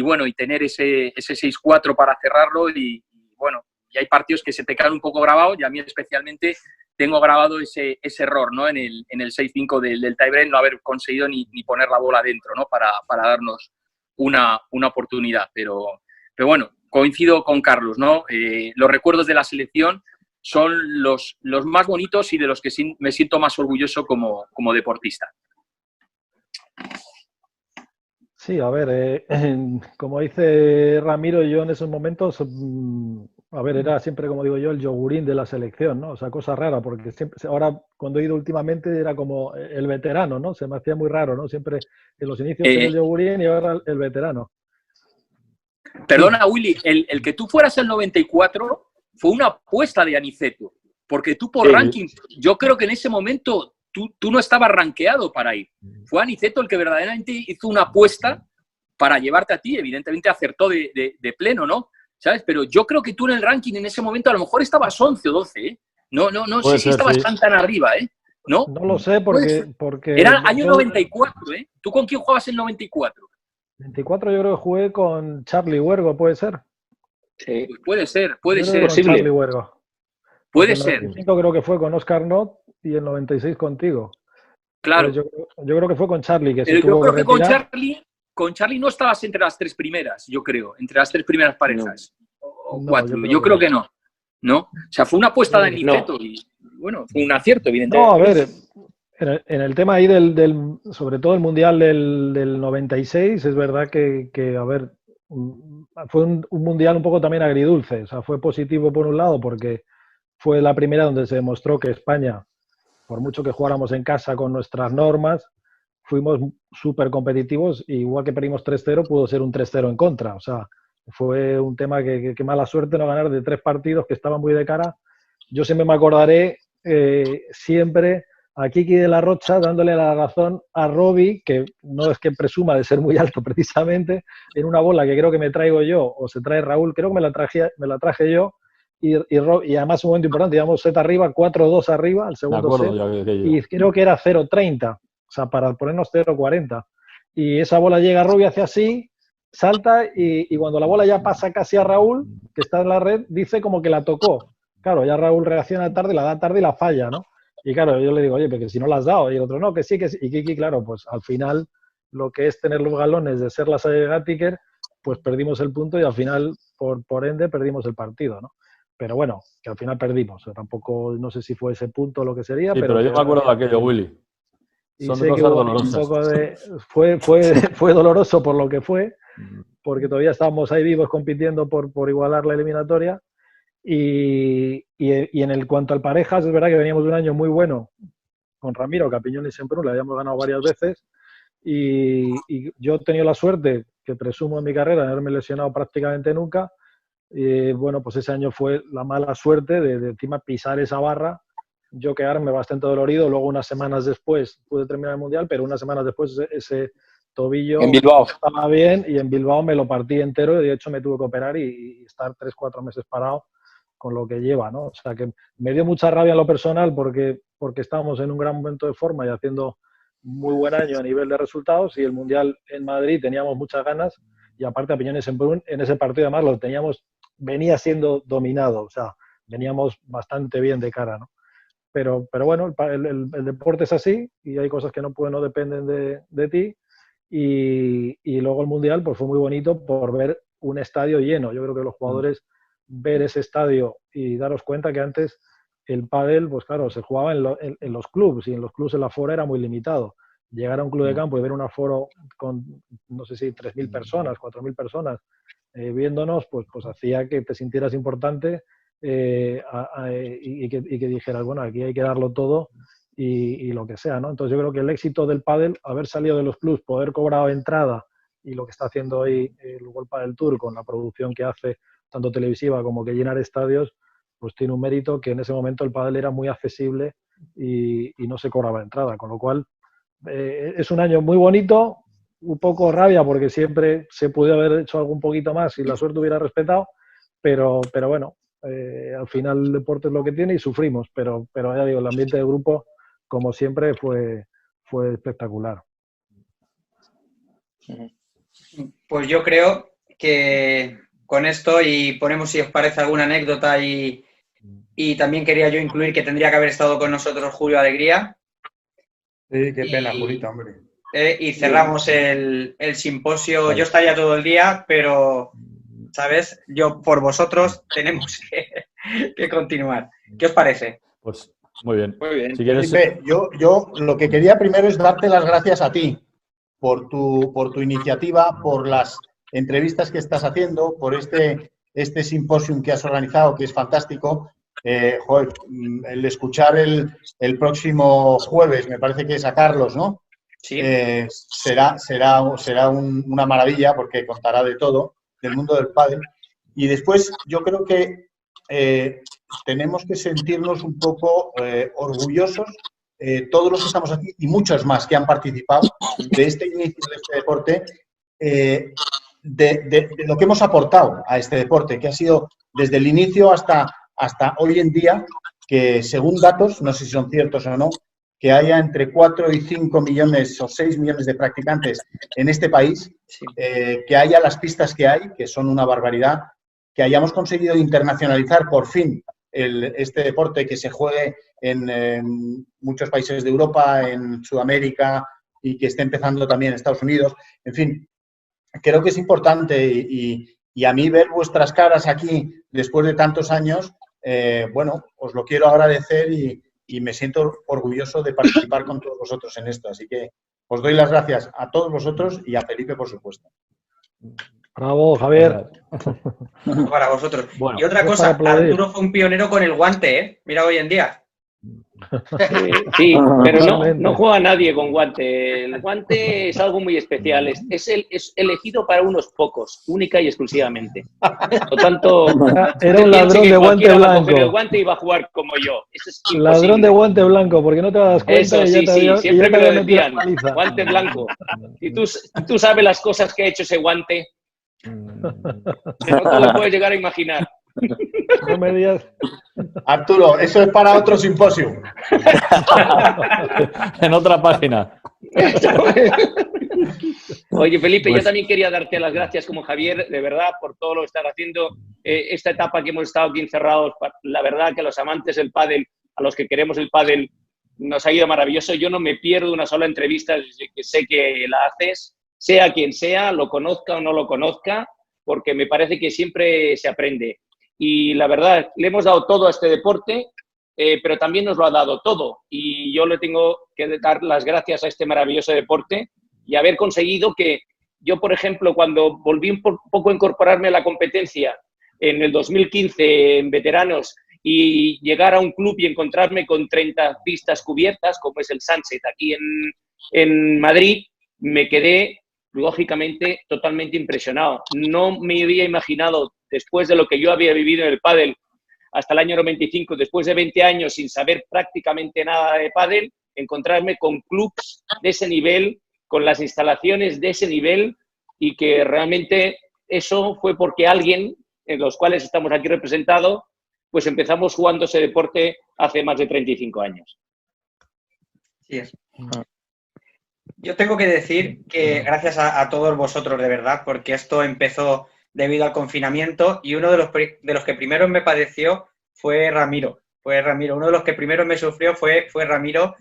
bueno, y tener ese 6-4 para cerrarlo y bueno, y hay partidos que se te quedan un poco grabados y a mí especialmente tengo grabado ese error, ¿no? En el 6-5 del tiebreak, no haber conseguido ni poner la bola dentro, ¿no? Para darnos una oportunidad, pero bueno, coincido con Carlos, ¿no? Los recuerdos de la selección son los más bonitos y de los que me siento más orgulloso como deportista. Sí, a ver, como dice Ramiro, yo en esos momentos, a ver, era siempre, como digo yo, el yogurín de la selección, ¿no? O sea, cosa rara, porque siempre, ahora cuando he ido últimamente era como el veterano, ¿no? Se me hacía muy raro, ¿no? Siempre en los inicios era el yogurín y ahora el veterano. Perdona, Willy, el que tú fueras el 94 fue una apuesta de Aniceto, porque tú por ranking, yo creo que en ese momento tú no estabas rankeado para ir. Fue Aniceto el que verdaderamente hizo una apuesta para llevarte a ti. Evidentemente acertó de pleno, ¿no? ¿Sabes? Pero yo creo que tú en el ranking en ese momento a lo mejor estabas 11 o 12, ¿eh? No sé si estabas tan arriba, ¿eh? ¿No? No lo sé porque era año 94, ¿eh? ¿Tú con quién jugabas en 94? 24 yo creo que jugué con Charlie Huergo, ¿puede ser? Sí. Pues puede ser. Posible. Charlie Huergo. Puede ser. El 95 creo que fue con Oscar Not y el 96 contigo. Claro. Yo creo que fue con Charlie. Que pero yo creo que con Charlie no estabas entre las 3 primeras, yo creo, entre las 3 primeras parejas. O 4. Yo creo que no. ¿No? O sea, fue una apuesta de Aniceto y bueno, fue un acierto, evidentemente. No, a ver, en el tema ahí sobre todo el Mundial del 96, es verdad que a ver, fue un Mundial un poco también agridulce. O sea, fue positivo por un lado porque fue la primera donde se demostró que España, por mucho que jugáramos en casa con nuestras normas, fuimos súper competitivos. Igual que perdimos 3-0, pudo ser un 3-0 en contra. O sea, fue un tema que mala suerte no ganar de 3 partidos que estaban muy de cara. Yo siempre me acordaré siempre a Kiki de la Rocha dándole la razón a Robbie, que no es que presuma de ser muy alto precisamente, en una bola que creo que me traigo yo o se trae Raúl, creo que me la traje yo. Y además un momento importante, íbamos set arriba, 4-2 arriba, al segundo set, y creo que era 0-30, o sea, para ponernos 0-40. Y esa bola llega a Robbie, hace así, salta, y cuando la bola ya pasa casi a Raúl, que está en la red, dice como que la tocó. Claro, ya Raúl reacciona tarde, la da tarde y la falla, ¿no? Y claro, yo le digo, oye, porque si no la has dado, y el otro, no, que sí, que sí. Y Kiki, claro, pues al final, lo que es tener los galones de ser la Gattiker, pues perdimos el punto y al final, por ende, perdimos el partido, ¿no? Pero bueno, que al final perdimos. O sea, tampoco, no sé si fue ese punto o lo que sería. Sí, pero yo me acuerdo de aquello, Willy. Son cosas dolorosas. Un poco fue doloroso por lo que fue, porque todavía estábamos ahí vivos compitiendo por igualar la eliminatoria. Y en cuanto al parejas, es verdad que veníamos de un año muy bueno con Ramiro, Capiñón y Semprún, le habíamos ganado varias veces. Y yo he tenido la suerte, que presumo en mi carrera, de no haberme lesionado prácticamente nunca. Bueno, pues ese año fue la mala suerte de encima pisar esa barra yo quedarme bastante dolorido. Luego, unas semanas después, pude terminar el Mundial, pero unas semanas después ese tobillo En Bilbao estaba bien y en Bilbao me lo partí entero y de hecho me tuve que operar y estar 3-4 meses parado con lo que lleva, ¿no? O sea que me dio mucha rabia en lo personal porque estábamos en un gran momento de forma y haciendo muy buen año a nivel de resultados y el Mundial en Madrid teníamos muchas ganas y aparte a piñones en Perú, en ese partido además lo teníamos, venía siendo dominado, o sea, veníamos bastante bien de cara, ¿no? Pero bueno, el deporte es así y hay cosas que no dependen de ti y luego el Mundial pues fue muy bonito por ver un estadio lleno. Yo creo que los jugadores ver ese estadio y daros cuenta que antes el pádel, pues claro, se jugaba en los clubs y en los clubs el aforo era muy limitado. Llegar a un club de campo y ver un aforo con, no sé si 3.000 personas, 4.000 personas viéndonos, pues hacía que te sintieras importante y que dijeras, bueno, aquí hay que darlo todo y lo que sea, ¿no? Entonces yo creo que el éxito del pádel, haber salido de los clubs, poder cobrar entrada y lo que está haciendo hoy el World Padel Tour con la producción que hace, tanto televisiva como que llenar estadios, pues tiene un mérito que en ese momento el pádel era muy accesible y no se cobraba entrada, con lo cual es un año muy bonito, un poco rabia porque siempre se pudo haber hecho algo un poquito más si la suerte hubiera respetado, pero bueno, al final el deporte es lo que tiene y sufrimos, pero ya digo, el ambiente de grupo, como siempre, fue espectacular. Pues yo creo que con esto, y ponemos si os parece alguna anécdota, y también quería yo incluir que tendría que haber estado con nosotros Julio Alegría. Sí, qué pena, Julito, hombre. Y cerramos el simposio. Vale. Yo estaría todo el día, pero, ¿sabes? Yo por vosotros tenemos que continuar. ¿Qué os parece? Pues muy bien. Muy bien. Si quieres... Felipe, yo lo que quería primero es darte las gracias a ti por tu iniciativa, por las entrevistas que estás haciendo, por este simposium que has organizado, que es fantástico. Joder, el escuchar el próximo jueves, me parece que es a Carlos, ¿no? Sí. Será una maravilla porque contará de todo, del mundo del pádel. Y después yo creo que tenemos que sentirnos un poco orgullosos, todos los que estamos aquí y muchos más que han participado de este inicio de este deporte, de lo que hemos aportado a este deporte, que ha sido desde el inicio hasta hoy en día, que según datos, no sé si son ciertos o no, que haya entre 4 y 5 millones o 6 millones de practicantes en este país, que haya las pistas que hay, que son una barbaridad, que hayamos conseguido internacionalizar por fin este deporte, que se juegue en muchos países de Europa, en Sudamérica y que esté empezando también en Estados Unidos. En fin, creo que es importante y a mí ver vuestras caras aquí después de tantos años, bueno, os lo quiero agradecer y me siento orgulloso de participar con todos vosotros en esto. Así que os doy las gracias a todos vosotros y a Felipe, por supuesto. Bravo, Javier. Para vosotros. Bueno, y otra cosa, Arturo fue un pionero con el guante, ¿eh? Mira hoy en día. Sí, pero no juega nadie con guante. El guante es algo muy especial. Es elegido para unos pocos, única y exclusivamente. Por tanto, era un ladrón de guante blanco. El guante iba a jugar como yo. Eso es imposible. Ladrón de guante blanco, porque no te das cuenta. Eso sí, siempre me lo decían. Guante blanco. Y tú sabes las cosas que ha hecho ese guante. Que no te lo puedes llegar a imaginar. No me digas. Arturo, eso es para otro simposio. En otra página. Oye, Felipe, pues yo también quería darte las gracias como Javier, de verdad, por todo lo que estás haciendo. Esta etapa que hemos estado aquí encerrados, la verdad que a los amantes del pádel, a los que queremos el pádel, nos ha ido maravilloso. Yo no me pierdo una sola entrevista, que sé que la haces, sea quien sea, lo conozca o no lo conozca, porque me parece que siempre se aprende. Y la verdad, le hemos dado todo a este deporte, pero también nos lo ha dado todo. Y yo le tengo que dar las gracias a este maravilloso deporte y haber conseguido que yo, por ejemplo, cuando volví un poco a incorporarme a la competencia en el 2015 en veteranos y llegar a un club y encontrarme con 30 pistas cubiertas, como es el Sunset aquí en Madrid, me quedé, lógicamente, totalmente impresionado. No me había imaginado, después de lo que yo había vivido en el pádel, hasta el año 95, después de 20 años sin saber prácticamente nada de pádel, encontrarme con clubs de ese nivel, con las instalaciones de ese nivel, y que realmente eso fue porque alguien, en los cuales estamos aquí representados, pues empezamos jugando ese deporte hace más de 35 años. Sí es. Yo tengo que decir que gracias a todos vosotros, de verdad, porque esto empezó debido al confinamiento y uno de los que primero me padeció fue Ramiro. Uno de los que primero me sufrió fue Ramiro,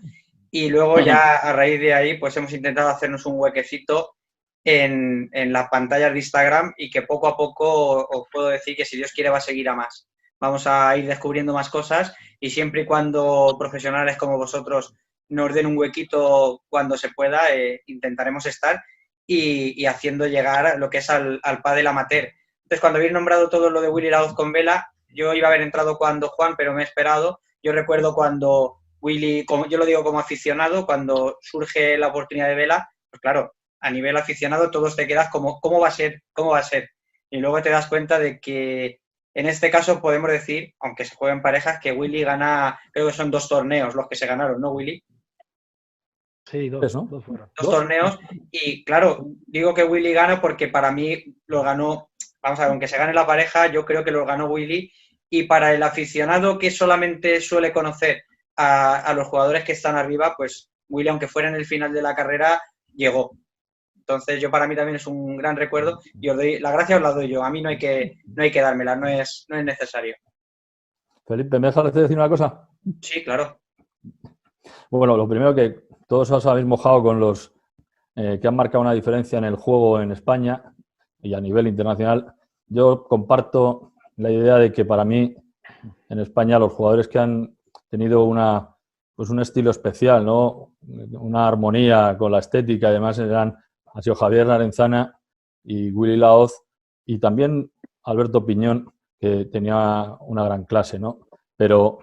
y luego ya a raíz de ahí pues hemos intentado hacernos un huequecito en las pantallas de Instagram, y que poco a poco os puedo decir que si Dios quiere va a seguir a más. Vamos a ir descubriendo más cosas, y siempre y cuando profesionales como vosotros nos den un huequito cuando se pueda, intentaremos estar y haciendo llegar lo que es al pádel amateur. Entonces, cuando habéis nombrado todo lo de Willy Laoz con Vela, yo iba a haber entrado cuando Juan, pero me he esperado. Yo recuerdo cuando Willy, yo lo digo como aficionado, cuando surge la oportunidad de Vela, pues claro, a nivel aficionado todos te quedas como, ¿cómo va a ser? ¿Cómo va a ser? Y luego te das cuenta de que en este caso podemos decir, aunque se jueguen parejas, que Willy gana, creo que son 2 torneos los que se ganaron, ¿no, Willy? Sí, 2, ¿no? 2 fueron. 2 torneos, y claro, digo que Willy gana porque para mí lo ganó, vamos a ver, aunque se gane la pareja, yo creo que lo ganó Willy, y para el aficionado que solamente suele conocer a los jugadores que están arriba, pues Willy, aunque fuera en el final de la carrera, llegó. Entonces, para mí también es un gran recuerdo, y os doy la gracia, os la doy yo. A mí no hay que dármela, no es necesario. Felipe, ¿me dejas decir una cosa? Sí, claro. Bueno, lo primero, que todos os habéis mojado con los que han marcado una diferencia en el juego en España y a nivel internacional. Yo comparto la idea de que para mí en España los jugadores que han tenido un estilo especial, ¿no? Una armonía con la estética, además ha sido Javier Narenzana y Willy Laoz, y también Alberto Piñón, que tenía una gran clase, ¿no? Pero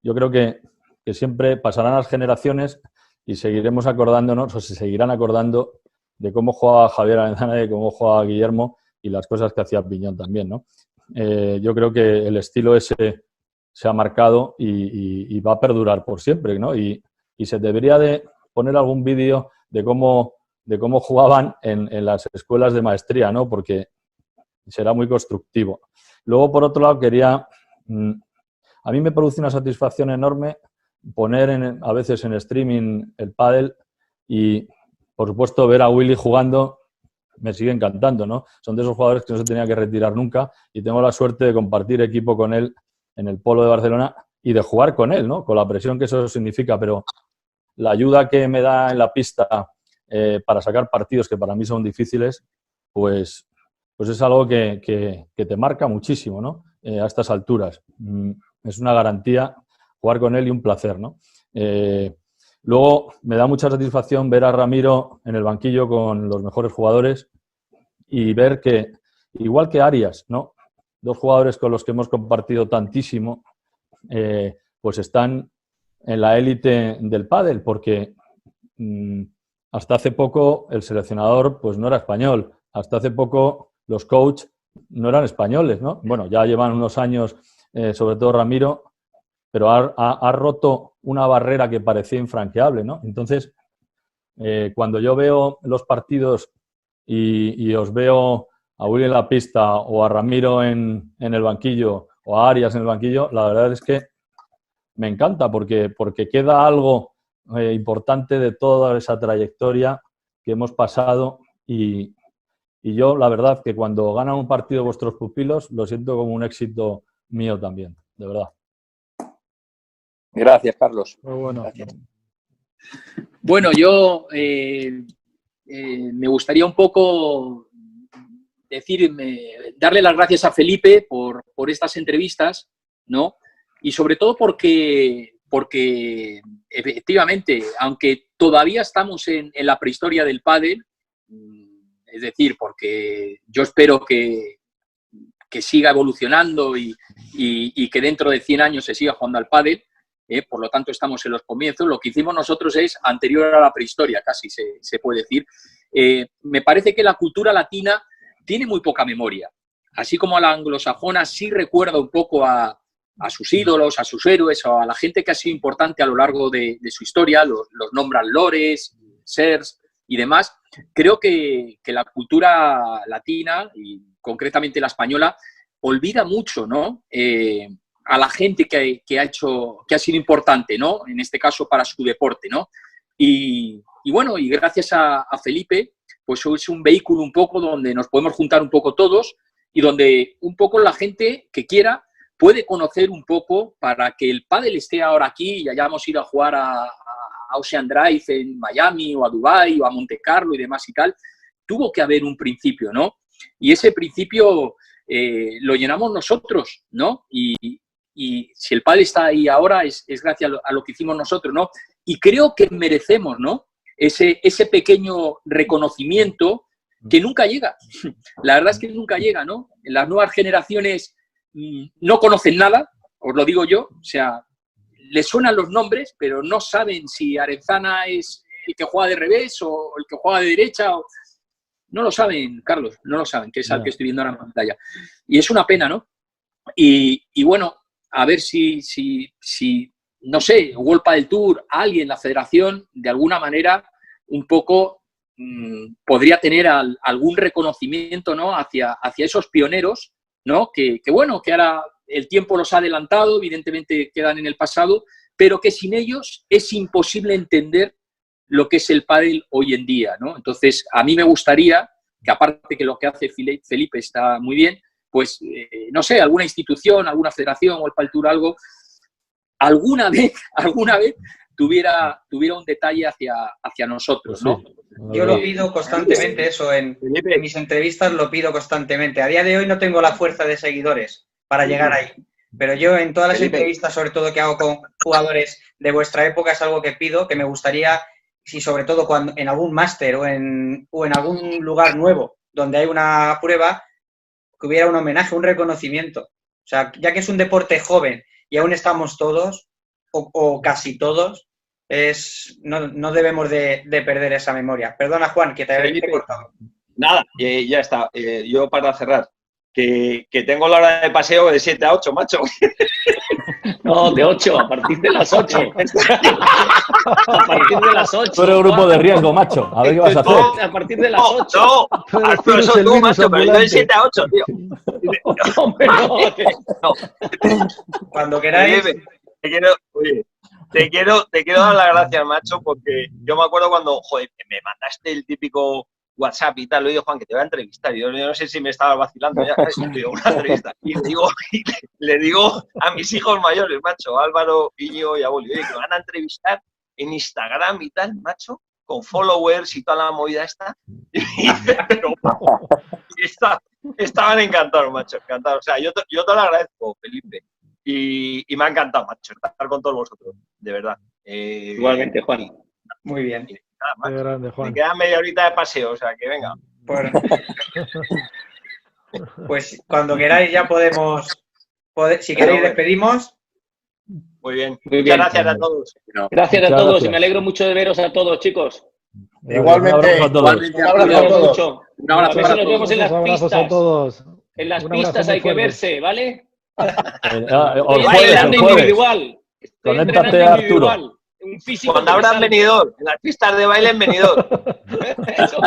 yo creo que siempre pasarán las generaciones y seguiremos acordándonos, o se seguirán acordando, de cómo jugaba Javier Narenzana y de cómo jugaba Guillermo, y las cosas que hacía Piñón también, ¿no? Yo creo que el estilo ese se ha marcado y va a perdurar por siempre, ¿no? Y se debería de poner algún vídeo de cómo jugaban en las escuelas de maestría, ¿no? Porque será muy constructivo. Luego, por otro lado, a mí me produce una satisfacción enorme poner a veces en streaming el pádel, y, por supuesto, ver a Willy jugando me sigue encantando, ¿no? Son de esos jugadores que no se tenía que retirar nunca, y tengo la suerte de compartir equipo con él en el Polo de Barcelona y de jugar con él, ¿no? Con la presión que eso significa, pero la ayuda que me da en la pista para sacar partidos que para mí son difíciles, pues es algo que te marca muchísimo, ¿no? A estas alturas. Es una garantía jugar con él y un placer, ¿no? Luego me da mucha satisfacción ver a Ramiro en el banquillo con los mejores jugadores y ver que, igual que Arias, ¿no? 2 jugadores con los que hemos compartido tantísimo, pues están en la élite del pádel, porque hasta hace poco el seleccionador pues no era español, hasta hace poco los coaches no eran españoles, ¿no? Bueno, ya llevan unos años, sobre todo Ramiro, pero ha roto una barrera que parecía infranqueable, ¿no? Entonces, cuando yo veo los partidos y os veo a Willy en la pista, o a Ramiro en el banquillo, o a Arias en el banquillo, la verdad es que me encanta, porque queda algo importante de toda esa trayectoria que hemos pasado, y yo, la verdad, que cuando ganan un partido vuestros pupilos, lo siento como un éxito mío también, de verdad. Gracias, Carlos. Muy bueno. Gracias. Bueno, yo me gustaría un poco darle las gracias a Felipe por estas entrevistas, ¿no? Y sobre todo porque efectivamente, aunque todavía estamos en la prehistoria del pádel, es decir, porque yo espero que siga evolucionando y que dentro de 100 años se siga jugando al pádel, por lo tanto estamos en los comienzos. Lo que hicimos nosotros es anterior a la prehistoria, casi se puede decir. Me parece que la cultura latina tiene muy poca memoria. Así como a la anglosajona sí recuerda un poco a a sus ídolos, a sus héroes, o a la gente que ha sido importante a lo largo de su historia, los nombran lores, sirs y demás. Creo que la cultura latina, y concretamente la española, olvida mucho, ¿no? A la gente que ha sido importante, ¿no? En este caso para su deporte, ¿no? Y bueno, y gracias a Felipe, pues es un vehículo un poco donde nos podemos juntar un poco todos y donde un poco la gente que quiera puede conocer un poco para que el pádel esté ahora aquí y hayamos ido a jugar a Ocean Drive en Miami o a Dubái o a Monte Carlo y demás y tal. Tuvo que haber un principio, ¿no? Y ese principio lo llenamos nosotros, ¿no? Y si el pádel está ahí ahora es gracias a lo que hicimos nosotros, ¿no? Y creo que merecemos, ¿no? Ese pequeño reconocimiento que nunca llega. La verdad es que nunca llega, ¿no? Las nuevas generaciones no conocen nada, os lo digo yo, o sea, les suenan los nombres, pero no saben si Arenzana es el que juega de revés o el que juega de derecha. No lo saben, Carlos, no lo saben, que es al que estoy viendo ahora en pantalla. Y es una pena, ¿no? Y bueno, a ver si no sé, World Padel Tour, alguien, la federación, de alguna manera, un poco podría tener algún reconocimiento, ¿no? hacia esos pioneros, ¿no? Que bueno, que ahora el tiempo los ha adelantado, evidentemente quedan en el pasado, pero que sin ellos es imposible entender lo que es el pádel hoy en día, ¿no? Entonces, a mí me gustaría que, aparte que lo que hace Felipe está muy bien, pues, no sé, alguna institución, alguna federación o el Padel Tour, algo, alguna vez tuviera un detalle hacia nosotros, ¿no? Yo lo pido constantemente, eso, en mis entrevistas lo pido constantemente. A día de hoy no tengo la fuerza de seguidores para llegar ahí, pero yo en todas las entrevistas, sobre todo que hago con jugadores de vuestra época, es algo que pido, que me gustaría, si sobre todo cuando en algún máster o en algún lugar nuevo donde hay una prueba, que hubiera un homenaje, un reconocimiento. O sea, ya que es un deporte joven y aún estamos todos, o casi todos, no debemos de perder esa memoria. Perdona, Juan, que te había cortado. Nada, ya está. Yo para cerrar, que tengo la hora de paseo de 7 a 8, macho. No, de 8, a partir de las 8. A partir de las 8. Tú eres grupo de riesgo, macho. A ver qué vas a hacer. A partir de las 8. No, al profesor tú, macho, pero yo de 7 a 8, tío. No. Cuando queráis. Te quiero dar las gracias, macho, porque yo me acuerdo cuando, joder, me mandaste el típico WhatsApp y tal, le digo, Juan, que te voy a entrevistar. Yo no sé si me estabas vacilando ya, digo, una entrevista. Y le digo a mis hijos mayores, macho, Álvaro, Iñigo y Aboli, oye, que van a entrevistar en Instagram y tal, macho, con followers y toda la movida esta. Pero estaban encantados, macho, encantados. O sea, yo te lo agradezco, Felipe. Y me ha encantado, macho, estar con todos vosotros, de verdad. Igualmente, Juan. Muy bien. Nada, macho. Grande, Juan. Me queda media horita de paseo, o sea, que venga. Pues cuando queráis ya podemos, si queréis despedimos. Muy bien. Muchas gracias a todos. Gracias a todos y me alegro mucho de veros a todos, chicos. Igualmente. Un abrazo a todos. Un abrazo a todos. Un abrazo A ver si nos vemos en las Un abrazo a pistas. todos. En las Un abrazo pistas muy hay que fuerte. verse, ¿vale? El Estoy jueves, entrenando el jueves. individual. Estoy Conéctate, entrenando Arturo. individual. Un físico Cuando que me abran salga. venidor, en las pistas de baile en venidor. Eso.